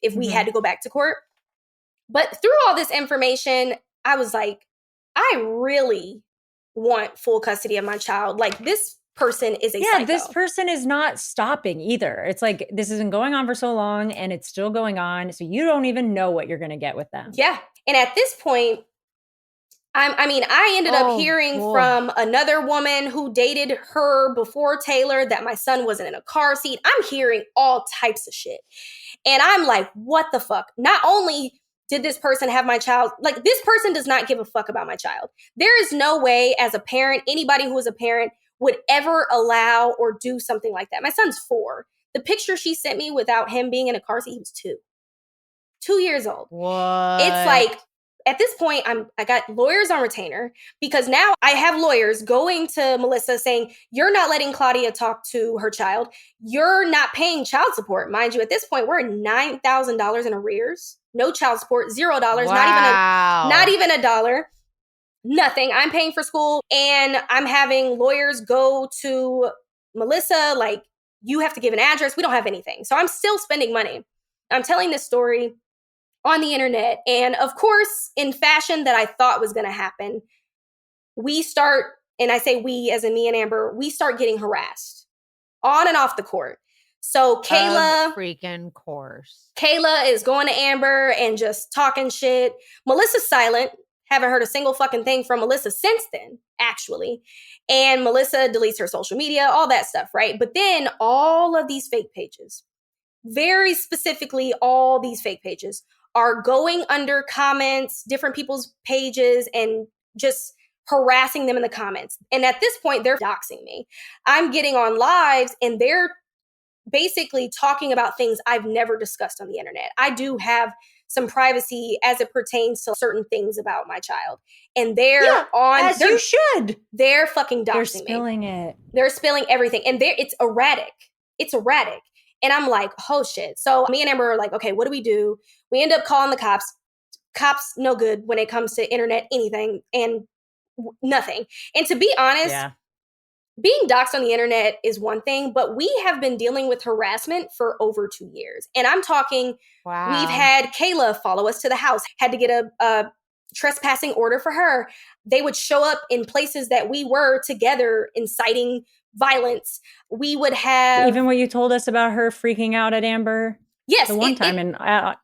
if we had to go back to court. But through all this information, I was like, I really want full custody of my child. Like, this person is a psycho. This person is not stopping either. It's like, this has been going on for so long and it's still going on. So you don't even know what you're going to get with them. Yeah. And at this point, I ended up hearing from another woman who dated her before Taylor that my son wasn't in a car seat. I'm hearing all types of shit. And I'm like, what the fuck? Not only did this person have my child, like, this person does not give a fuck about my child. There is no way, as a parent, anybody who is a parent would ever allow or do something like that. My son's 4. The picture she sent me without him being in a car seat, he was 2. 2 years old. What? It's like, at this point, I got lawyers on retainer, because now I have lawyers going to Melissa saying, you're not letting Claudia talk to her child. You're not paying child support. Mind you, at this point, we're $9,000 in arrears. No child support, $0, not even a dollar. Nothing. I'm paying for school, and I'm having lawyers go to Melissa, like, you have to give an address. We don't have anything. So I'm still spending money. I'm telling this story on the internet. And of course, in fashion that I thought was going to happen, we start, and I say we as in me and Amber, we start getting harassed on and off the court. So Kayla, freaking course. Kayla is going to Amber and just talking shit. Melissa's silent. Haven't heard a single fucking thing from Melissa since then, actually. And Melissa deletes her social media, all that stuff, right? But then all of these fake pages, very specifically all these fake pages, are going under comments, different people's pages, and just harassing them in the comments. And at this point, they're doxing me. I'm getting on lives and they're basically talking about things I've never discussed on the internet. I do have some privacy as it pertains to certain things about my child. And they're you should. They're fucking doxing me. They're spilling it. They're spilling everything. And it's erratic. It's erratic. And I'm like, oh shit. So me and Amber are like, okay, what do we do? We end up calling the cops. Cops, no good when it comes to internet, anything, and nothing. And to be honest, being doxxed on the internet is one thing, but we have been dealing with harassment for over 2 years. And I'm talking, we've had Kayla follow us to the house, had to get a trespassing order for her. They would show up in places that we were together, inciting violence. We would have... Even what you told us about her freaking out at Amber? Yes, the one time in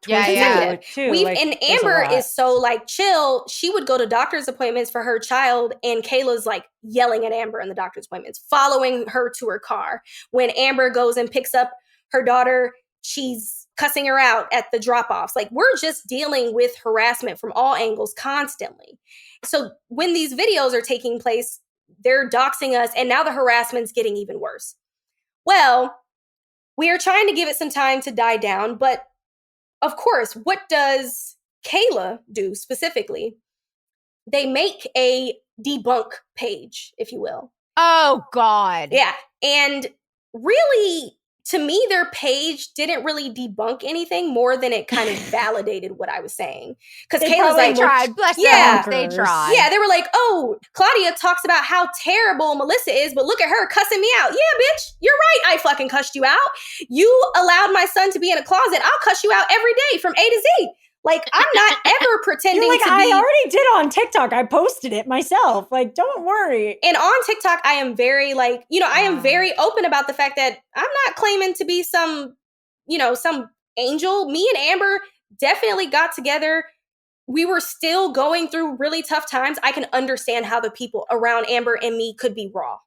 Yeah. too. And Amber is so like chill. She would go to doctor's appointments for her child, and Kayla's like yelling at Amber in the doctor's appointments, following her to her car. When Amber goes and picks up her daughter, she's cussing her out at the drop-offs. Like, we're just dealing with harassment from all angles constantly. So when these videos are taking place, they're doxing us, and now the harassment's getting even worse. Well, we are trying to give it some time to die down, but of course, what does Kayla do specifically? They make a debunk page, if you will. Oh, God. Yeah. And really, to me, their page didn't really debunk anything more than it kind of validated what I was saying. Because Kayla's like, tried. Bless yeah, them. They tried. Yeah, they were like, oh, Claudia talks about how terrible Melissa is, but look at her cussing me out. Yeah, bitch, you're right. I fucking cussed you out. You allowed my son to be in a closet. I'll cuss you out every day from A to Z. Like, I'm not ever pretending You're like, to be. I already did on TikTok. I posted it myself. Like, don't worry. And on TikTok, I am very like, I am very open about the fact that I'm not claiming to be some angel. Me and Amber definitely got together. We were still going through really tough times. I can understand how the people around Amber and me could be raw.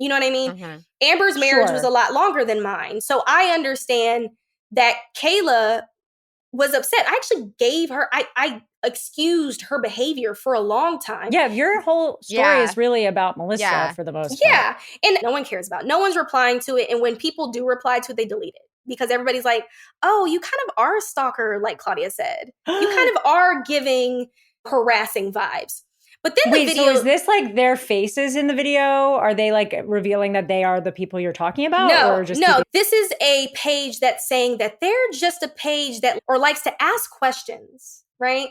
You know what I mean? Mm-hmm. Amber's marriage was a lot longer than mine. So I understand that Kayla was upset. I actually gave her, I excused her behavior for a long time. Yeah, your whole story is really about Melissa for the most part. Yeah, and no one cares about it. No one's replying to it. And when people do reply to it, they delete it. Because everybody's like, oh, you kind of are a stalker, like Claudia said. You kind of are giving harassing vibes. But then the video... so is this like their faces in the video? Are they like revealing that they are the people you're talking about? No. This is a page that's saying that they're just a page that or likes to ask questions, right?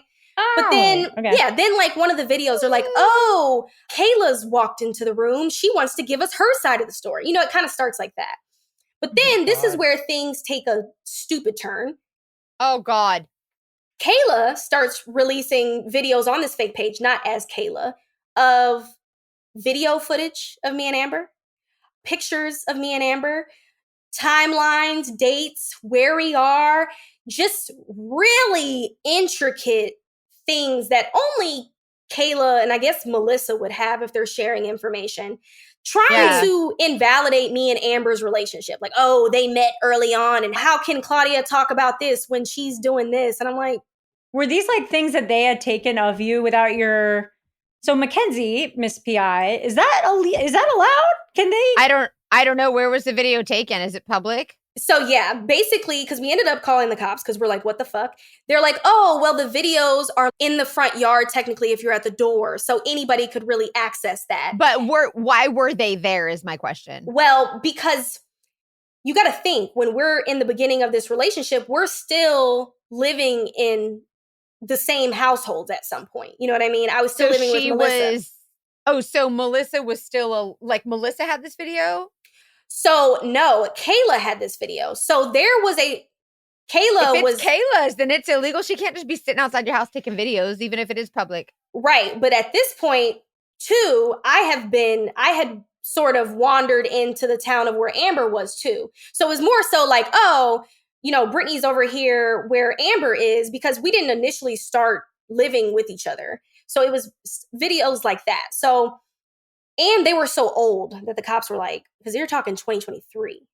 But then, then like one of the videos are like, oh, Kayla's walked into the room. She wants to give us her side of the story. It kind of starts like that. But then this is where things take a stupid turn. Oh, God. Kayla starts releasing videos on this fake page, not as Kayla, of video footage of me and Amber, pictures of me and Amber, timelines, dates, where we are, just really intricate things that only Kayla and I guess Melissa would have if they're sharing information, trying to invalidate me and Amber's relationship. Like, oh, they met early on, and how can Claudia talk about this when she's doing this? And I'm like, were these like things that they had taken of you without your... So Mackenzie, Miss PI, is that allowed? Can they... I don't know. Where was the video taken? Is it public? So yeah, basically, because we ended up calling the cops because we're like, what the fuck? They're like, oh, well, the videos are in the front yard, technically, if you're at the door. So anybody could really access that. But why were they there is my question. Well, because you got to think, when we're in the beginning of this relationship, we're still living in the same households at some point. You know what I mean? I was still living with Melissa. So Melissa was still Melissa had this video? So no, Kayla had this video. So there was Kayla's, then it's illegal. She can't just be sitting outside your house taking videos, even if it is public. Right. But at this point, too, I had sort of wandered into the town of where Amber was too. So it was more so like, oh, Brittany's over here where Amber is, because we didn't initially start living with each other. So it was videos like that. So, and they were so old that the cops were like, because you're talking 2023.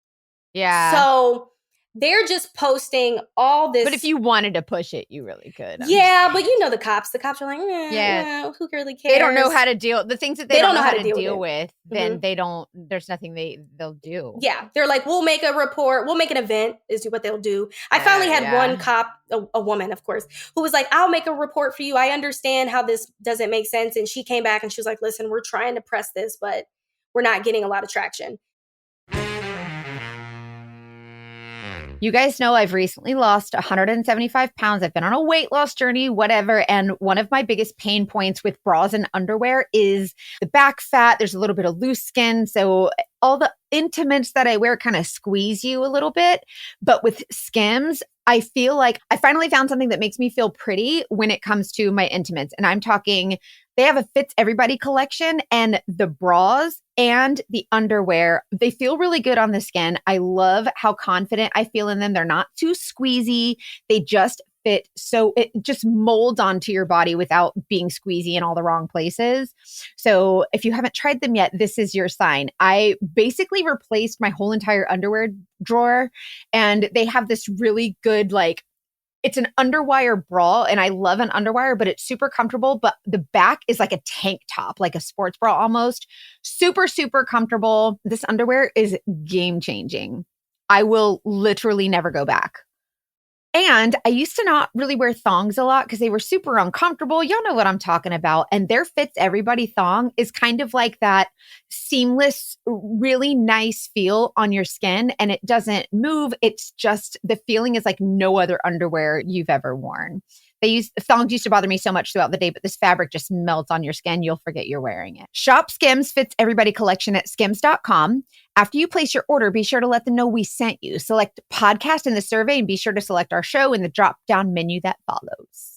Yeah. So they're just posting all this. But if you wanted to push it, you really could. Yeah, but the cops. The cops are like, who really cares? They don't know how to deal. The things that they don't know how to deal with, then mm-hmm. there's nothing they'll do. Yeah, they're like, we'll make a report. We'll make an event is what they'll do. I finally had one cop, a woman, of course, who was like, I'll make a report for you. I understand how this doesn't make sense. And she came back and she was like, listen, we're trying to press this, but we're not getting a lot of traction. You guys know I've recently lost 175 pounds. I've been on a weight loss journey, whatever. And one of my biggest pain points with bras and underwear is the back fat. There's a little bit of loose skin. So all the intimates that I wear kind of squeeze you a little bit. But with Skims, I feel like I finally found something that makes me feel pretty when it comes to my intimates. And I'm talking, they have a Fits Everybody collection, and the bras and the underwear, they feel really good on the skin. I love how confident I feel in them. They're not too squeezy. They just fit. So it just molds onto your body without being squeezy in all the wrong places. So if you haven't tried them yet, this is your sign. I basically replaced my whole entire underwear drawer, and they have this really good, like, it's an underwire bra, and I love an underwire, but it's super comfortable. But the back is like a tank top, like a sports bra almost. Super, super comfortable. This underwear is game changing. I will literally never go back. And I used to not really wear thongs a lot because they were super uncomfortable. Y'all know what I'm talking about. And their Fits Everybody thong is kind of like that seamless, really nice feel on your skin. And it doesn't move. It's just, the feeling is like no other underwear you've ever worn. Thongs used to bother me so much throughout the day, but this fabric just melts on your skin. You'll forget you're wearing it. Shop Skims Fits Everybody collection at skims.com. After you place your order, be sure to let them know we sent you. Select podcast in the survey and be sure to select our show in the drop-down menu that follows.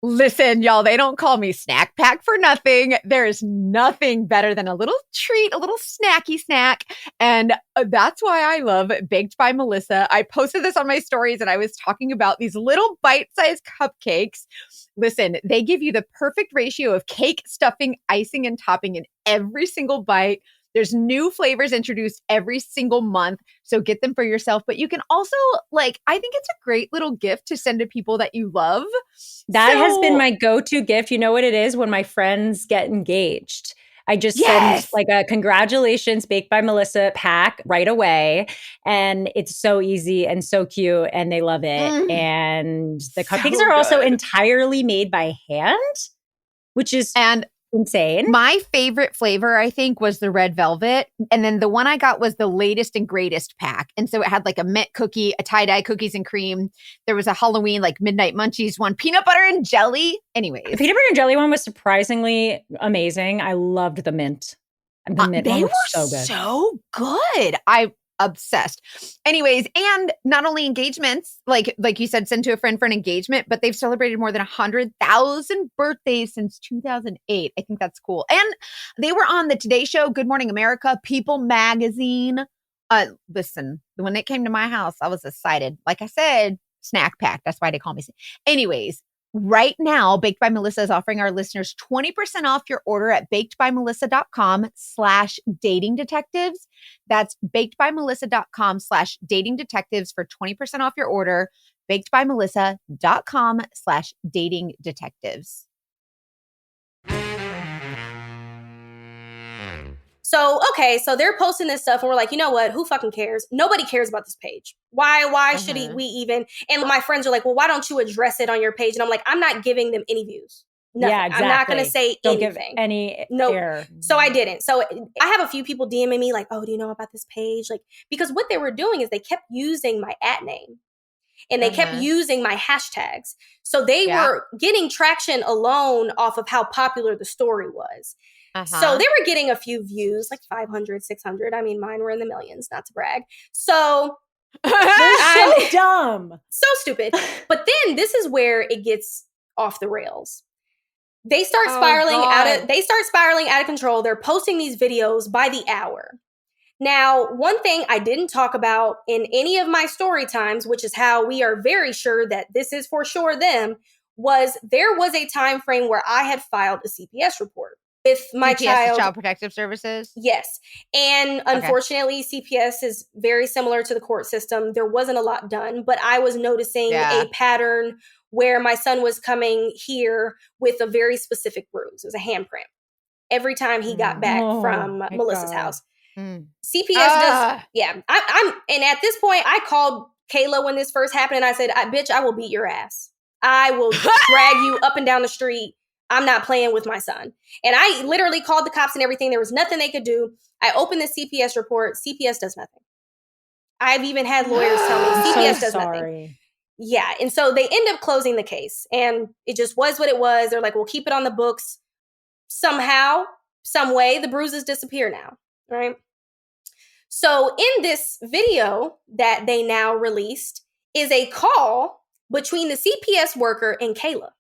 Listen, y'all, they don't call me Snack Pack for nothing. There is nothing better than a little treat, a little snacky snack. And that's why I love Baked by Melissa. I posted this on my stories, and I was talking about these little bite-sized cupcakes. Listen, they give you the perfect ratio of cake, stuffing, icing, and topping in every single bite. There's new flavors introduced every single month, so get them for yourself. But you can also, like, I think it's a great little gift to send to people that you love. That has been my go-to gift. You know what it is? When my friends get engaged, I just send like a congratulations Baked by Melissa pack right away. And it's so easy and so cute, and they love it. And the cupcakes are also entirely made by hand, which is insane. My favorite flavor, I think, was the red velvet. And then the one I got was the latest and greatest pack. And so it had like a mint cookie, a tie-dye cookies and cream. There was a Halloween, like Midnight Munchies one, peanut butter and jelly. Anyways. The peanut butter and jelly one was surprisingly amazing. I loved the mint. The mint they one was were so good. I obsessed. Anyways, and not only engagements, like you said, send to a friend for an engagement, but they've celebrated more than 100,000 birthdays since 2008. I think that's cool. And they were on the Today Show, Good Morning America, People Magazine. Listen, when it came to my house, I was excited. Like I said, snack pack. That's why they call me. Anyways, right now, Baked by Melissa is offering our listeners 20% off your order at bakedbymelissa.com/datingdetectives. That's bakedbymelissa.com/datingdetectives for 20% off your order. bakedbymelissa.com/datingdetectives. So, okay, so they're posting this stuff and we're like, you know what? Who fucking cares? Nobody cares about this page. Why should we even? And my friends are like, well, why don't you address it on your page? And I'm like, I'm not giving them any views. Nothing. Yeah, exactly. I'm not going to say don't anything. Give any air. So I didn't. So I have a few people DMing me like, oh, do you know about this page? Like, because what they were doing is they kept using my @name. And they kept using my hashtags. So they were getting traction alone off of how popular the story was. So they were getting a few views, like 500, 600. I mean, mine were in the millions, not to brag. So they're so dumb. So stupid. But then this is where it gets off the rails. They start spiraling out of control. They're posting these videos by the hour. Now, one thing I didn't talk about in any of my story times, which is how we are very sure that this is for sure them, was there was a time frame where I had filed a CPS report with my CPS, Child Protective Services? Yes. And unfortunately, CPS is very similar to the court system. There wasn't a lot done, but I was noticing a pattern where my son was coming here with a very specific bruise. It was a handprint every time he got back from Melissa's house. CPS does, I'm, and at this point, I called Kayla when this first happened, and I said, bitch, I will beat your ass. I will drag you up and down the street. I'm not playing with my son. And I literally called the cops and everything. There was nothing they could do. I opened the CPS report. CPS does nothing. I've even had lawyers tell me CPS does nothing. Yeah. And so they end up closing the case. And it just was what it was. They're like, we'll keep it on the books. Somehow, some way, the bruises disappear now. Right? So in this video that they now released, is a call between the CPS worker and Kayla.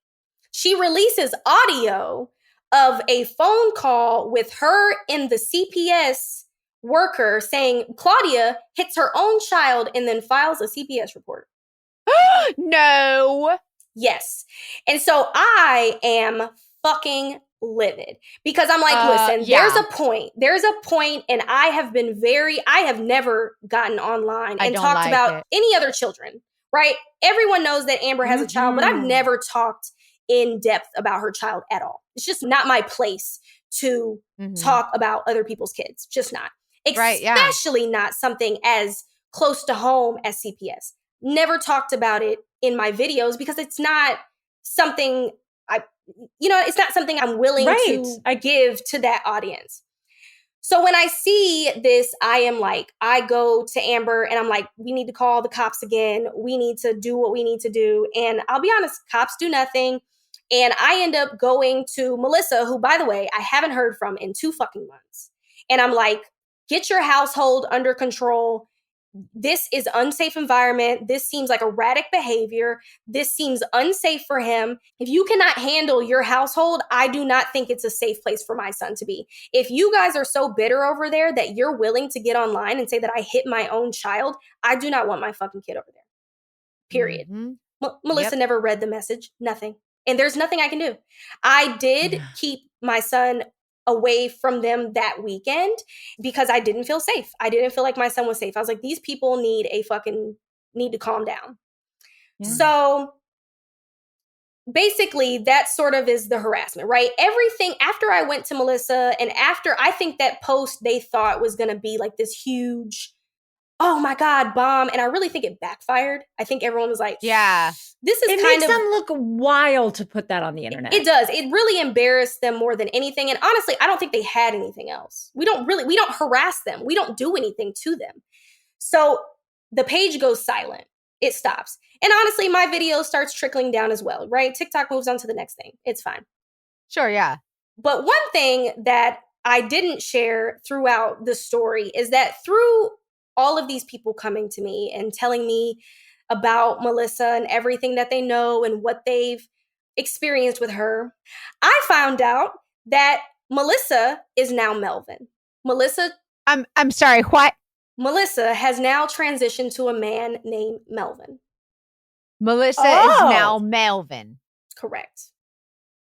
She releases audio of a phone call with her and the CPS worker saying Claudia hits her own child and then files a CPS report. No. Yes. And so I am fucking livid because I'm like, listen, yeah. there's a point, and I have never gotten online and talked about any other children, right? Everyone knows that Amber has a child, but I've never talked in depth about her child at all. It's just not my place to talk about other people's kids. Just not. Especially not something as close to home as CPS. Never talked about it in my videos because it's not something it's not something I'm willing to give to that audience. So when I see this, I go to Amber and I'm like, we need to call the cops again. We need to do what we need to do. And I'll be honest, cops do nothing. And I end up going to Melissa, who, by the way, I haven't heard from in 2 fucking months. And I'm like, get your household under control. This is unsafe environment. This seems like erratic behavior. This seems unsafe for him. If you cannot handle your household, I do not think it's a safe place for my son to be. If you guys are so bitter over there that you're willing to get online and say that I hit my own child, I do not want my fucking kid over there. Period. Melissa never read the message. Nothing. And there's nothing I can do. I did keep my son away from them that weekend because I didn't feel safe. I didn't feel like my son was safe. I was like, these people need to calm down. Yeah. So basically that sort of is the harassment, right? Everything after I went to Melissa and after I think that post they thought was going to be like this huge, oh my God, bomb. And I really think it backfired. I think everyone was like, yeah, this is it kind makes of them look wild to put that on the internet. It does. It really embarrassed them more than anything. And honestly, I don't think they had anything else. We don't harass them. We don't do anything to them. So the page goes silent. It stops. And honestly, my video starts trickling down as well, right? TikTok moves on to the next thing. It's fine. Sure, yeah. But one thing that I didn't share throughout the story is that through all of these people coming to me and telling me about Melissa and everything that they know and what they've experienced with her, I found out that Melissa is now Melvin. Melissa, I'm sorry, what? Melissa has now transitioned to a man named Melvin. Melissa is now Melvin. Correct.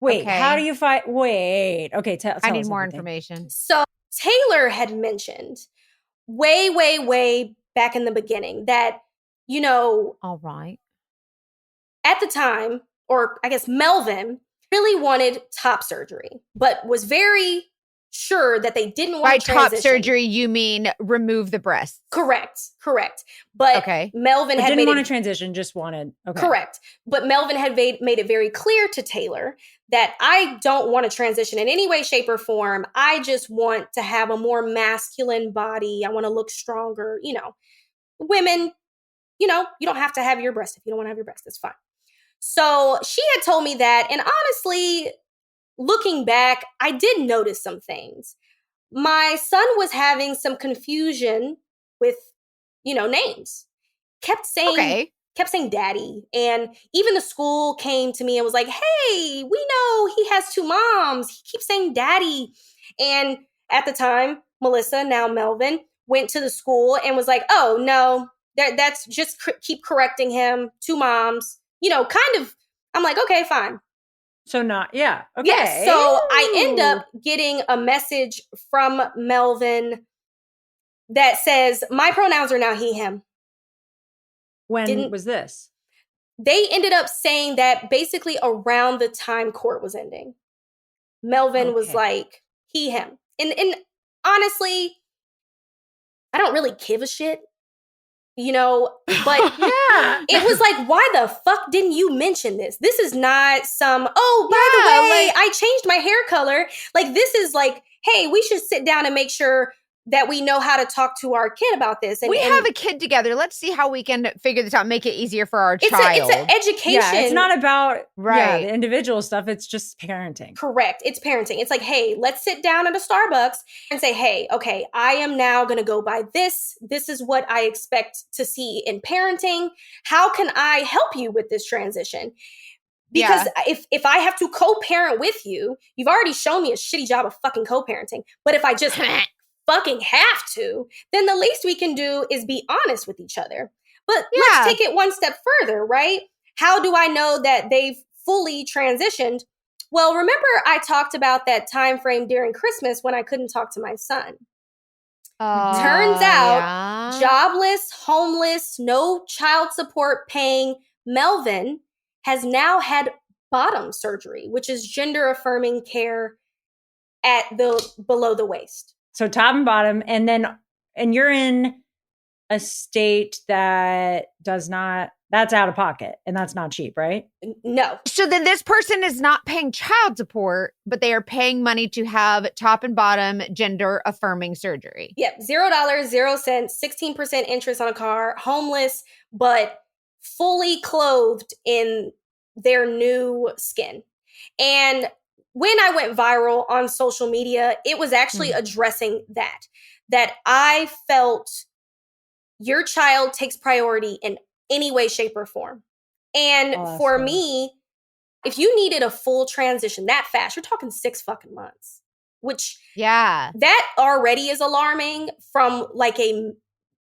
Wait, how do you find? Wait, okay. I need more information. So Taylor had mentioned way, way, way back in the beginning that, all right, at the time, or I guess Melvin really wanted top surgery, but was very sure that they didn't want to transition. By top surgery, you mean remove the breasts? Correct. But Melvin didn't want to transition, just wanted. Okay. Correct. But Melvin had made it very clear to Taylor that I don't want to transition in any way, shape, or form. I just want to have a more masculine body. I want to look stronger. Women, you don't have to have your breast if you don't want to have your breast. It's fine. So she had told me that. And honestly, looking back, I did notice some things. My son was having some confusion with, names. Kept saying daddy. And even the school came to me and was like, hey, we know he has 2 moms. He keeps saying daddy. And at the time, Melissa, now Melvin, went to the school and was like, oh, no, that's just keep correcting him. 2 moms, kind of. I'm like, okay, fine. So not, yeah. Okay. Yeah, so I end up getting a message from Melvin that says, my pronouns are now he, him. When was this? They ended up saying that basically around the time court was ending. Melvin was like, he, him. And honestly, I don't really give a shit. But yeah, it was like, why the fuck didn't you mention this? This is not some, by the way, I changed my hair color. Like, this is like, hey, we should sit down and make sure that we know how to talk to our kid about this. And we have a kid together. Let's see how we can figure this out, make it easier for our child. It's an education. Yeah, it's not about right. the individual stuff. It's just parenting. Correct. It's parenting. It's like, hey, let's sit down at a Starbucks and say, hey, okay, I am now going to go by this. This is what I expect to see in parenting. How can I help you with this transition? Because if I have to co-parent with you, you've already shown me a shitty job of fucking co-parenting. But if I just fucking have to, then the least we can do is be honest with each other. But let's take it one step further, right? How do I know that they've fully transitioned? Well, remember I talked about that time frame during Christmas when I couldn't talk to my son. Turns out, jobless, homeless, no child support paying Melvin has now had bottom surgery, which is gender affirming care at the below the waist. So top and bottom, and you're in a state that that's out of pocket, and that's not cheap, right? No. So then this person is not paying child support, but they are paying money to have top and bottom gender affirming surgery. Yep. $0, 0 cents, 16% interest on a car, homeless, but fully clothed in their new skin. And when I went viral on social media, it was actually addressing that I felt your child takes priority in any way, shape, or form. And for me, if you needed a full transition that fast, you're talking 6 fucking months, which that already is alarming from like a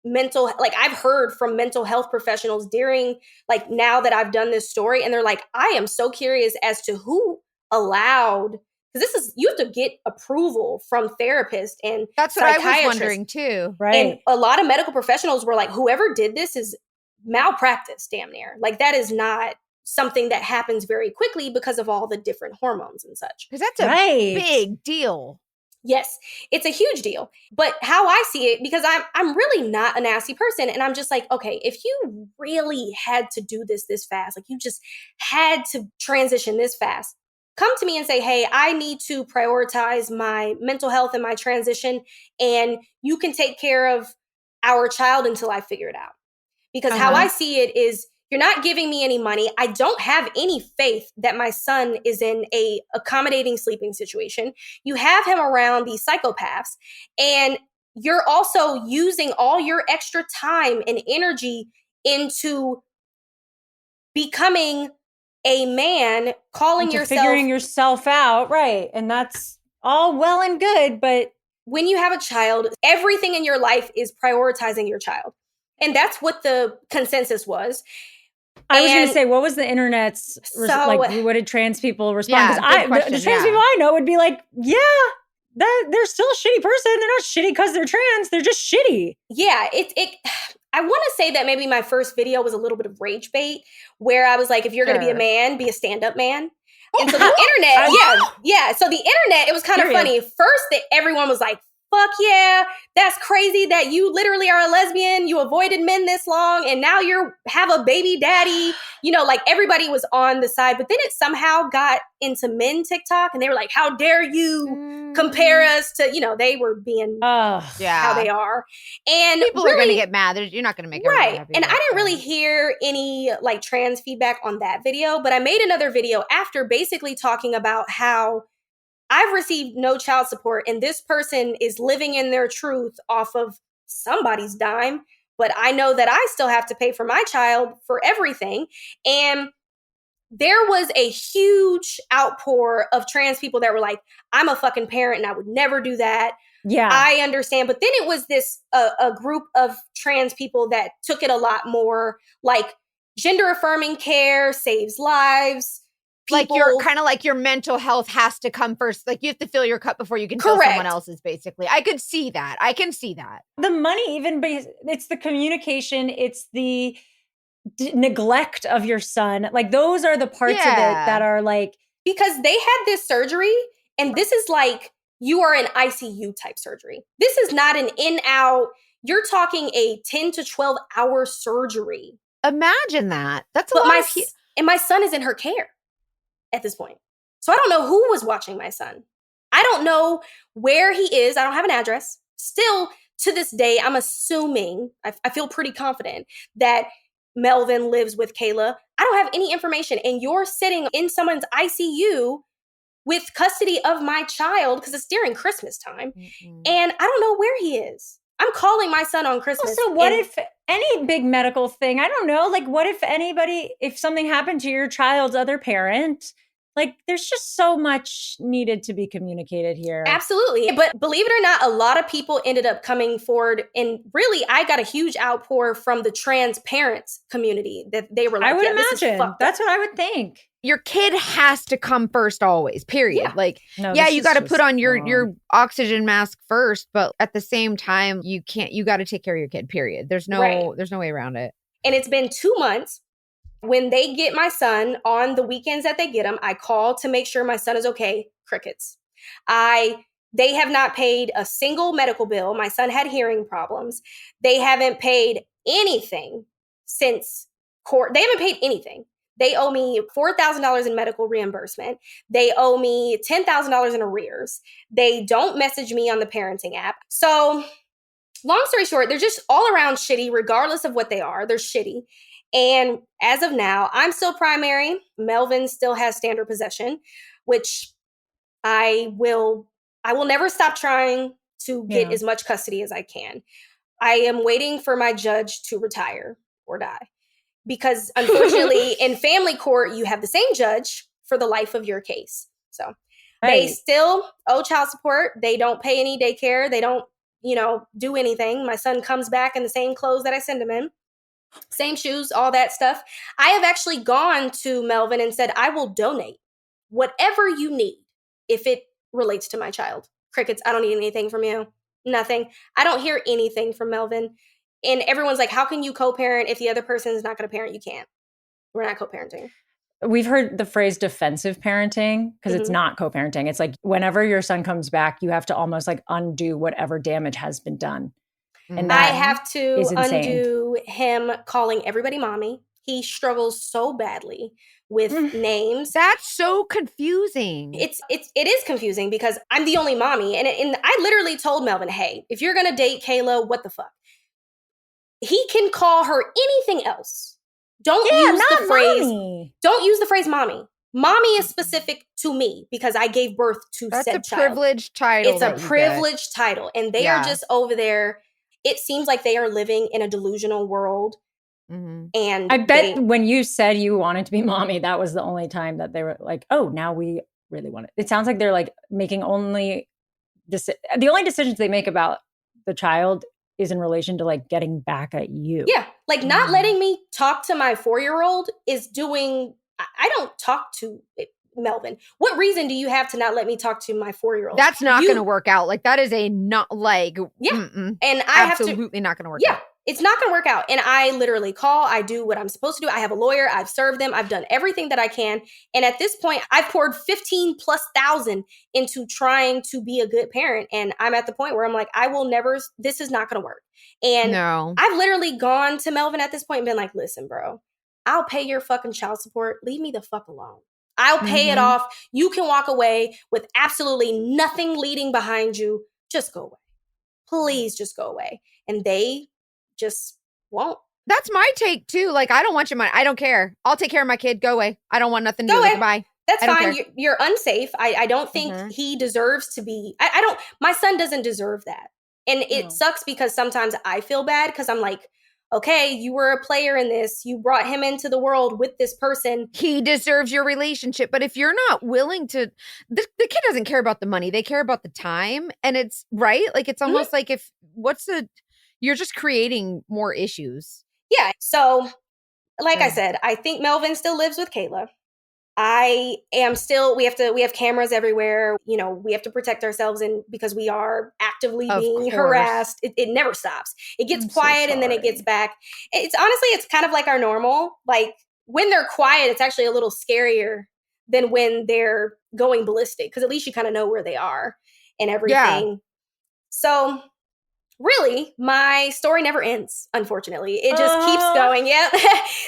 mental, like I've heard from mental health professionals during, like now that I've done this story, and they're like, I am so curious as to who allowed, because you have to get approval from therapists and that's what I was wondering too. Right. And a lot of medical professionals were like, whoever did this is malpractice, damn near. Like that is not something that happens very quickly because of all the different hormones and such. Because that's a big deal. Yes, it's a huge deal. But how I see it, because I'm really not a nasty person, and I'm just like, okay, if you really had to do this fast, like you just had to transition this fast, come to me and say, hey, I need to prioritize my mental health and my transition, and you can take care of our child until I figure it out. Because how I see it is, you're not giving me any money. I don't have any faith that my son is in a accommodating sleeping situation. You have him around these psychopaths, and you're also using all your extra time and energy into becoming a man, calling yourself, figuring yourself out, right? And that's all well and good, but when you have a child, everything in your life is prioritizing your child. And that's what the consensus was. I was going to say, what was the internet's, what did trans people respond? Because the trans people I know would be like, yeah, they're still a shitty person. They're not shitty because they're trans. They're just shitty. Yeah, I want to say that maybe my first video was a little bit of rage bait, where I was like, if you're going to be a man, be a stand-up man. And so the internet, so the internet, it was kind of funny. First, everyone was like, fuck yeah, that's crazy that you literally are a lesbian, you avoided men this long, and now you have a baby daddy. You know, like everybody was on the side, but then it somehow got into men TikTok, and they were like, how dare you compare us to, they were being how they are. And people are going to get mad. You're not going to make everyone happy. And I didn't really hear any like trans feedback on that video, but I made another video after basically talking about how I've received no child support, and this person is living in their truth off of somebody's dime, but I know that I still have to pay for my child for everything. And there was a huge outpour of trans people that were like, I'm a fucking parent and I would never do that. Yeah, I understand. But then it was this a group of trans people that took it a lot more, like gender affirming care saves lives. People, like you're kind of like your mental health has to come first. Like you have to fill your cup before you can fill someone else's, basically. I could see that. I can see that. The money, it's the communication, it's the neglect of your son. Like those are the parts of it that are like. Because they had this surgery, and this is like, you are an ICU type surgery. This is not an in-out. You're talking a 10 to 12 hour surgery. Imagine that. That's a lot. And my son is in her care at this point. So I don't know who was watching my son. I don't know where he is. I don't have an address. still to this day, I'm assuming, I feel pretty confident that Melvin lives with Kayla. I don't have any information. And you're sitting in someone's ICU with custody of my child because it's during Christmas time. And I don't know where he is. I'm calling my son on Christmas. So what if any big medical thing, I don't know, like what if something happened to your child's other parent? Like there's just so much needed to be communicated here. Absolutely. But believe it or not, a lot of people ended up coming forward. And really, I got a huge outpour from the trans parents community that they were like, I would imagine. That's what I would think. Your kid has to come first always, period. Yeah. Like, No, yeah, this you is got to just put on your wrong. oxygen mask first, but at the same time, you got to take care of your kid, period. There's no way around it. And it's been 2 months. When they get my son on the weekends that they get him, I call to make sure my son is okay. Crickets. They have not paid a single medical bill. My son had hearing problems. They haven't paid anything since court. They haven't paid anything. They owe me $4,000 in medical reimbursement. They owe me $10,000 in arrears. They don't message me on the parenting app. So long story short, they're just all around shitty, regardless of what they are. They're shitty. And as of now, I'm still primary. Melvin still has standard possession, which I will never stop trying to get as much custody as I can. I am waiting for my judge to retire or die. Because unfortunately, in family court, you have the same judge for the life of your case. So they still owe child support. They don't pay any daycare. They don't, do anything. My son comes back in the same clothes that I send him in. Same shoes, all that stuff. I have actually gone to Melvin and said, I will donate whatever you need if it relates to my child. Crickets, I don't need anything from you. Nothing. I don't hear anything from Melvin. And everyone's like, how can you co-parent if the other person is not going to parent? You can't. We're not co-parenting. We've heard the phrase defensive parenting because it's not co-parenting. It's like whenever your son comes back, you have to almost like undo whatever damage has been done. And I have to undo him calling everybody mommy. He struggles so badly with names. That's so confusing. It is confusing because I'm the only mommy. And I literally told Melvin, hey, if you're going to date Kayla, what the fuck? He can call her anything else. Don't use the phrase mommy. Mommy is specific to me because I gave birth to said child. That's a privileged title. It's a privileged title. And they are just over there. It seems like they are living in a delusional world. And I bet when you said you wanted to be mommy, that was the only time that they were like, oh, now we really want it. It sounds like they're like making the only decisions they make about the child is in relation to like getting back at you. Yeah. Like not letting me talk to my 4-year-old is doing, I don't talk to Melvin. What reason do you have to not let me talk to my 4-year-old? That's not going to work out. Like that is a not like, and I absolutely not going to work out. It's not going to work out. And I literally call, I do what I'm supposed to do. I have a lawyer. I've served them. I've done everything that I can. And at this point, I've poured 15,000+ into trying to be a good parent. And I'm at the point where I'm like, this is not going to work. And I've literally gone to Melvin at this point and been like, listen, bro, I'll pay your fucking child support. Leave me the fuck alone. I'll pay it off. You can walk away with absolutely nothing leading behind you. Just go away. Please just go away. And they just won't. That's my take too. Like, I don't want your money. I don't care. I'll take care of my kid. Go away. I don't want nothing to do with it. Bye. That's fine. You're unsafe. I don't think he deserves to be. My son doesn't deserve that. And it sucks because sometimes I feel bad because I'm like, okay, you were a player in this. You brought him into the world with this person. He deserves your relationship. But if you're not willing to, the kid doesn't care about the money. They care about the time. And it's right. Like, it's almost like you're just creating more issues. Yeah. So like I said, I think Melvin still lives with Kayla. I am still, we have cameras everywhere. We have to protect ourselves because we are actively being harassed. It never stops. It gets quiet and then it gets back. It's kind of like our normal. Like when they're quiet, it's actually a little scarier than when they're going ballistic because at least you kind of know where they are and everything. Yeah. So really, my story never ends, unfortunately. It just keeps going. Yeah,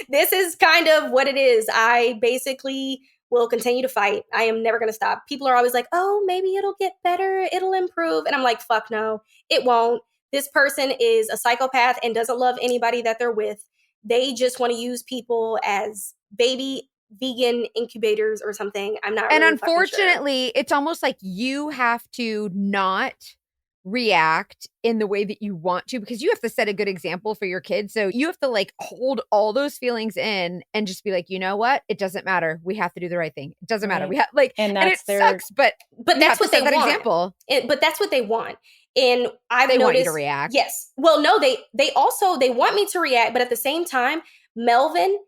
this is kind of what it is. I basically will continue to fight. I am never going to stop. People are always like, oh, maybe it'll get better. It'll improve. And I'm like, fuck no, it won't. This person is a psychopath and doesn't love anybody that they're with. They just want to use people as baby vegan incubators or something. I'm not. And really unfortunately, sure. It's almost like you have to not react in the way that you want to, because you have to set a good example for your kids. So you have to like hold all those feelings in and just be like, you know what? It doesn't matter. We have to do the right thing. It doesn't matter. We have like, and it sucks, but that's what they want. Example. But that's what they want. And I've noticed, want you to react. Yes. Well, no, they want me to react, but at the same time, Melvin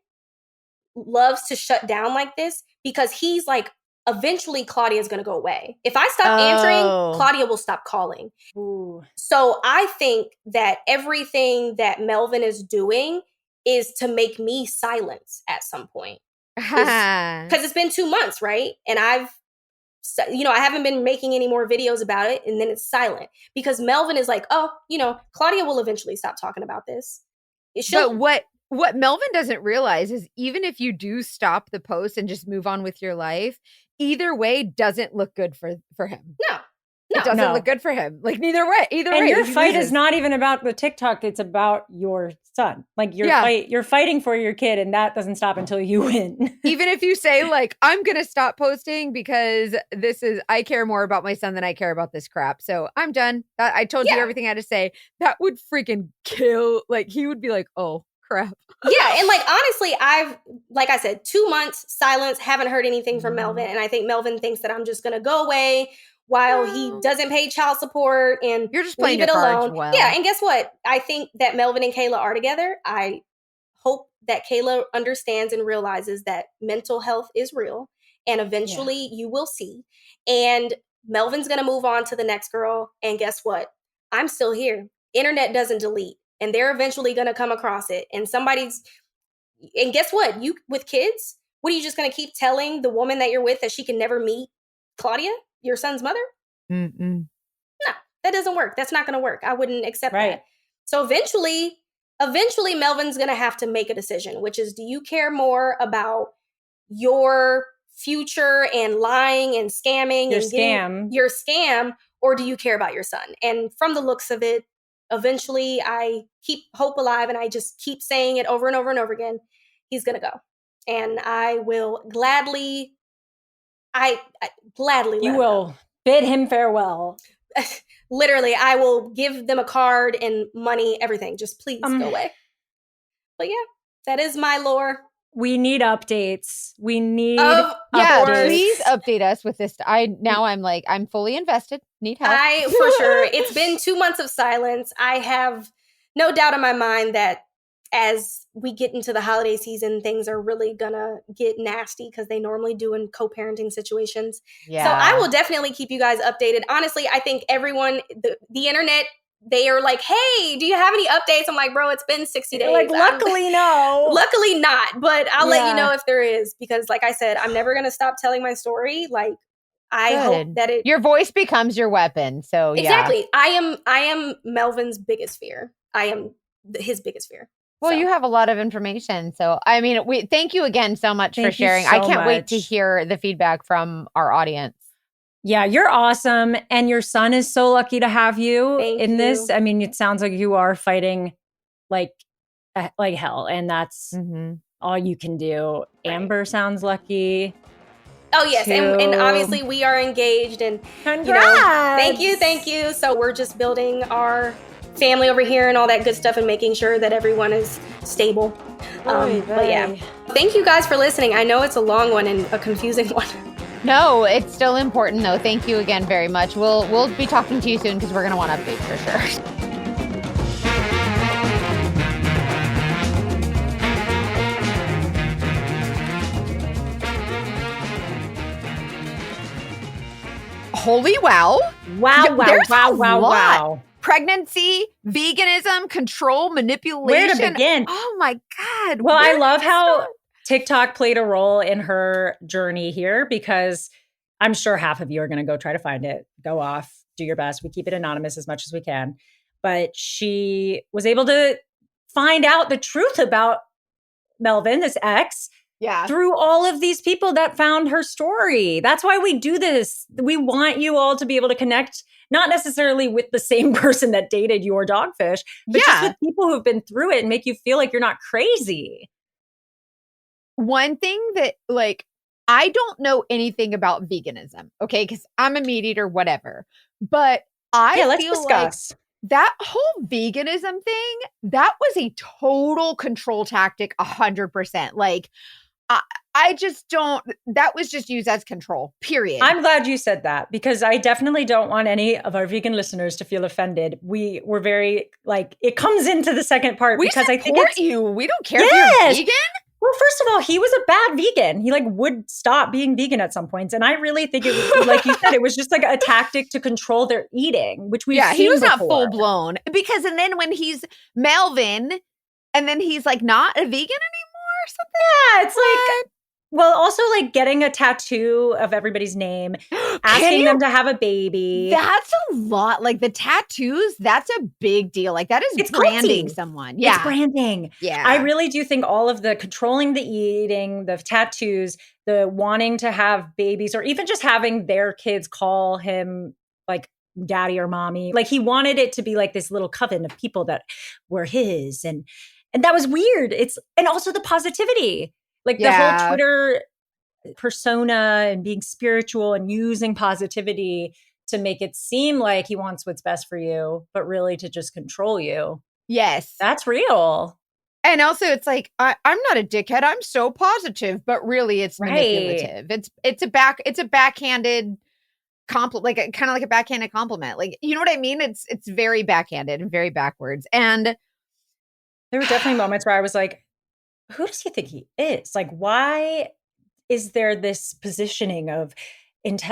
loves to shut down like this because he's like, eventually Claudia's going to go away. If I stop answering, Claudia will stop calling. Ooh. So I think that everything that Melvin is doing is to make me silence at some point. Because it's been 2 months, right? And I haven't been making any more videos about it, and then it's silent. Because Melvin is like, oh, Claudia will eventually stop talking about this. But what Melvin doesn't realize is even if you do stop the post and just move on with your life, either way doesn't look good for him. No. It doesn't look good for him. Like neither way. And your fight is not even about the TikTok. It's about your son. Like you're fighting for your kid, and that doesn't stop until you win. Even if you say like, I'm going to stop posting because I care more about my son than I care about this crap. So I'm done. I told you everything I had to say. That would freaking kill. Like he would be like, oh crap. Yeah. And like, honestly, like I said, 2 months silence, haven't heard anything from Melvin. And I think Melvin thinks that I'm just going to go away while he doesn't pay child support and you're just playing leave it alone. Well. Yeah. And guess what? I think that Melvin and Kayla are together. I hope that Kayla understands and realizes that mental health is real. And eventually you will see. And Melvin's going to move on to the next girl. And guess what? I'm still here. Internet doesn't delete. And they're eventually going to come across it. And and guess what? You, with kids, what are you just going to keep telling the woman that you're with that she can never meet Claudia, your son's mother? No, that doesn't work. That's not going to work. I wouldn't accept that. So eventually Melvin's going to have to make a decision, which is, do you care more about your future and lying and scamming your scam, or do you care about your son? And from the looks of it, eventually I keep hope alive and I just keep saying it over and over and over again. He's going to go. And I will gladly you will bid him farewell. Literally, I will give them a card and money, everything. Just please go away. But yeah, that is my lore. We need updates. We need please update us with this. I'm fully invested. Need help. For sure. It's been 2 months of silence. I have no doubt in my mind that as we get into the holiday season, things are really gonna get nasty because they normally do in co-parenting situations. Yeah. So I will definitely keep you guys updated. Honestly, I think everyone, the internet, they are like, hey, do you have any updates? I'm like, bro, it's been 60 days. Like, luckily, no. Luckily not, but I'll let you know if there is, because like I said, I'm never going to stop telling my story. Like, I hope that your voice becomes your weapon. So exactly. I am Melvin's biggest fear. I am his biggest fear. Well, you have a lot of information. So, I mean, thank you again so much for sharing. I can't wait to hear the feedback from our audience. Yeah, you're awesome. And your son is so lucky to have you in this. I mean, it sounds like you are fighting like hell. And that's all you can do. Right. Amber sounds lucky. Oh, yes. And obviously we are engaged. And congrats. Thank you. So we're just building our family over here and all that good stuff and making sure that everyone is stable. But yeah, thank you guys for listening. I know it's a long one and a confusing one. No, it's still important though. Thank you again very much. We'll be talking to you soon because we're going to want updates for sure. Holy wow. Wow. Pregnancy, veganism, control, manipulation. Where to begin? Oh my God. Well, I love how TikTok played a role in her journey here, because I'm sure half of you are going to go try to find it. Go off, do your best. We keep it anonymous as much as we can. But she was able to find out the truth about Melvin, this ex, Yeah. through all of these people that found her story. That's why we do this. We want you all to be able to connect, not necessarily with the same person that dated your dogfish, but just with people who've been through it and make you feel like you're not crazy. One thing that, like, I don't know anything about veganism, okay? Because I'm a meat eater, whatever. But let's feel discuss. like that whole veganism thing, that was a total control tactic, 100%. Like, I just don't, that was just used as control, period. I'm glad you said that, because I definitely don't want any of our vegan listeners to feel offended. We were very, like, it comes into the second part We because I think support you. We don't care if you're vegan. Well, first of all, he was a bad vegan. He like would stop being vegan at some points. And I really think it was, like you said, it was just like a tactic to control their eating, which we've seen he was before. Not full blown, because, and then when he's Melvin and then he's like not a vegan anymore or something. Yeah, it's like, well, also like getting a tattoo of everybody's name, asking them to have a baby. That's a lot. Like the tattoos, that's a big deal. Like that is it's branding culty. Someone. Yeah. It's branding. Yeah. I really do think all of the controlling the eating, the tattoos, the wanting to have babies, or even just having their kids call him like daddy or mommy. Like he wanted it to be like this little coven of people that were his. And that was weird. And also the positivity. Like the whole Twitter persona and being spiritual and using positivity to make it seem like he wants what's best for you, but really to just control you. Yes. That's real. And also it's like, I'm not a dickhead. I'm so positive, but really it's manipulative. It's a backhanded compliment, like kind of like a backhanded compliment. Like, you know what I mean? It's very backhanded and very backwards. And there were definitely moments where I was like, who does he think he is? Like, why is there this positioning of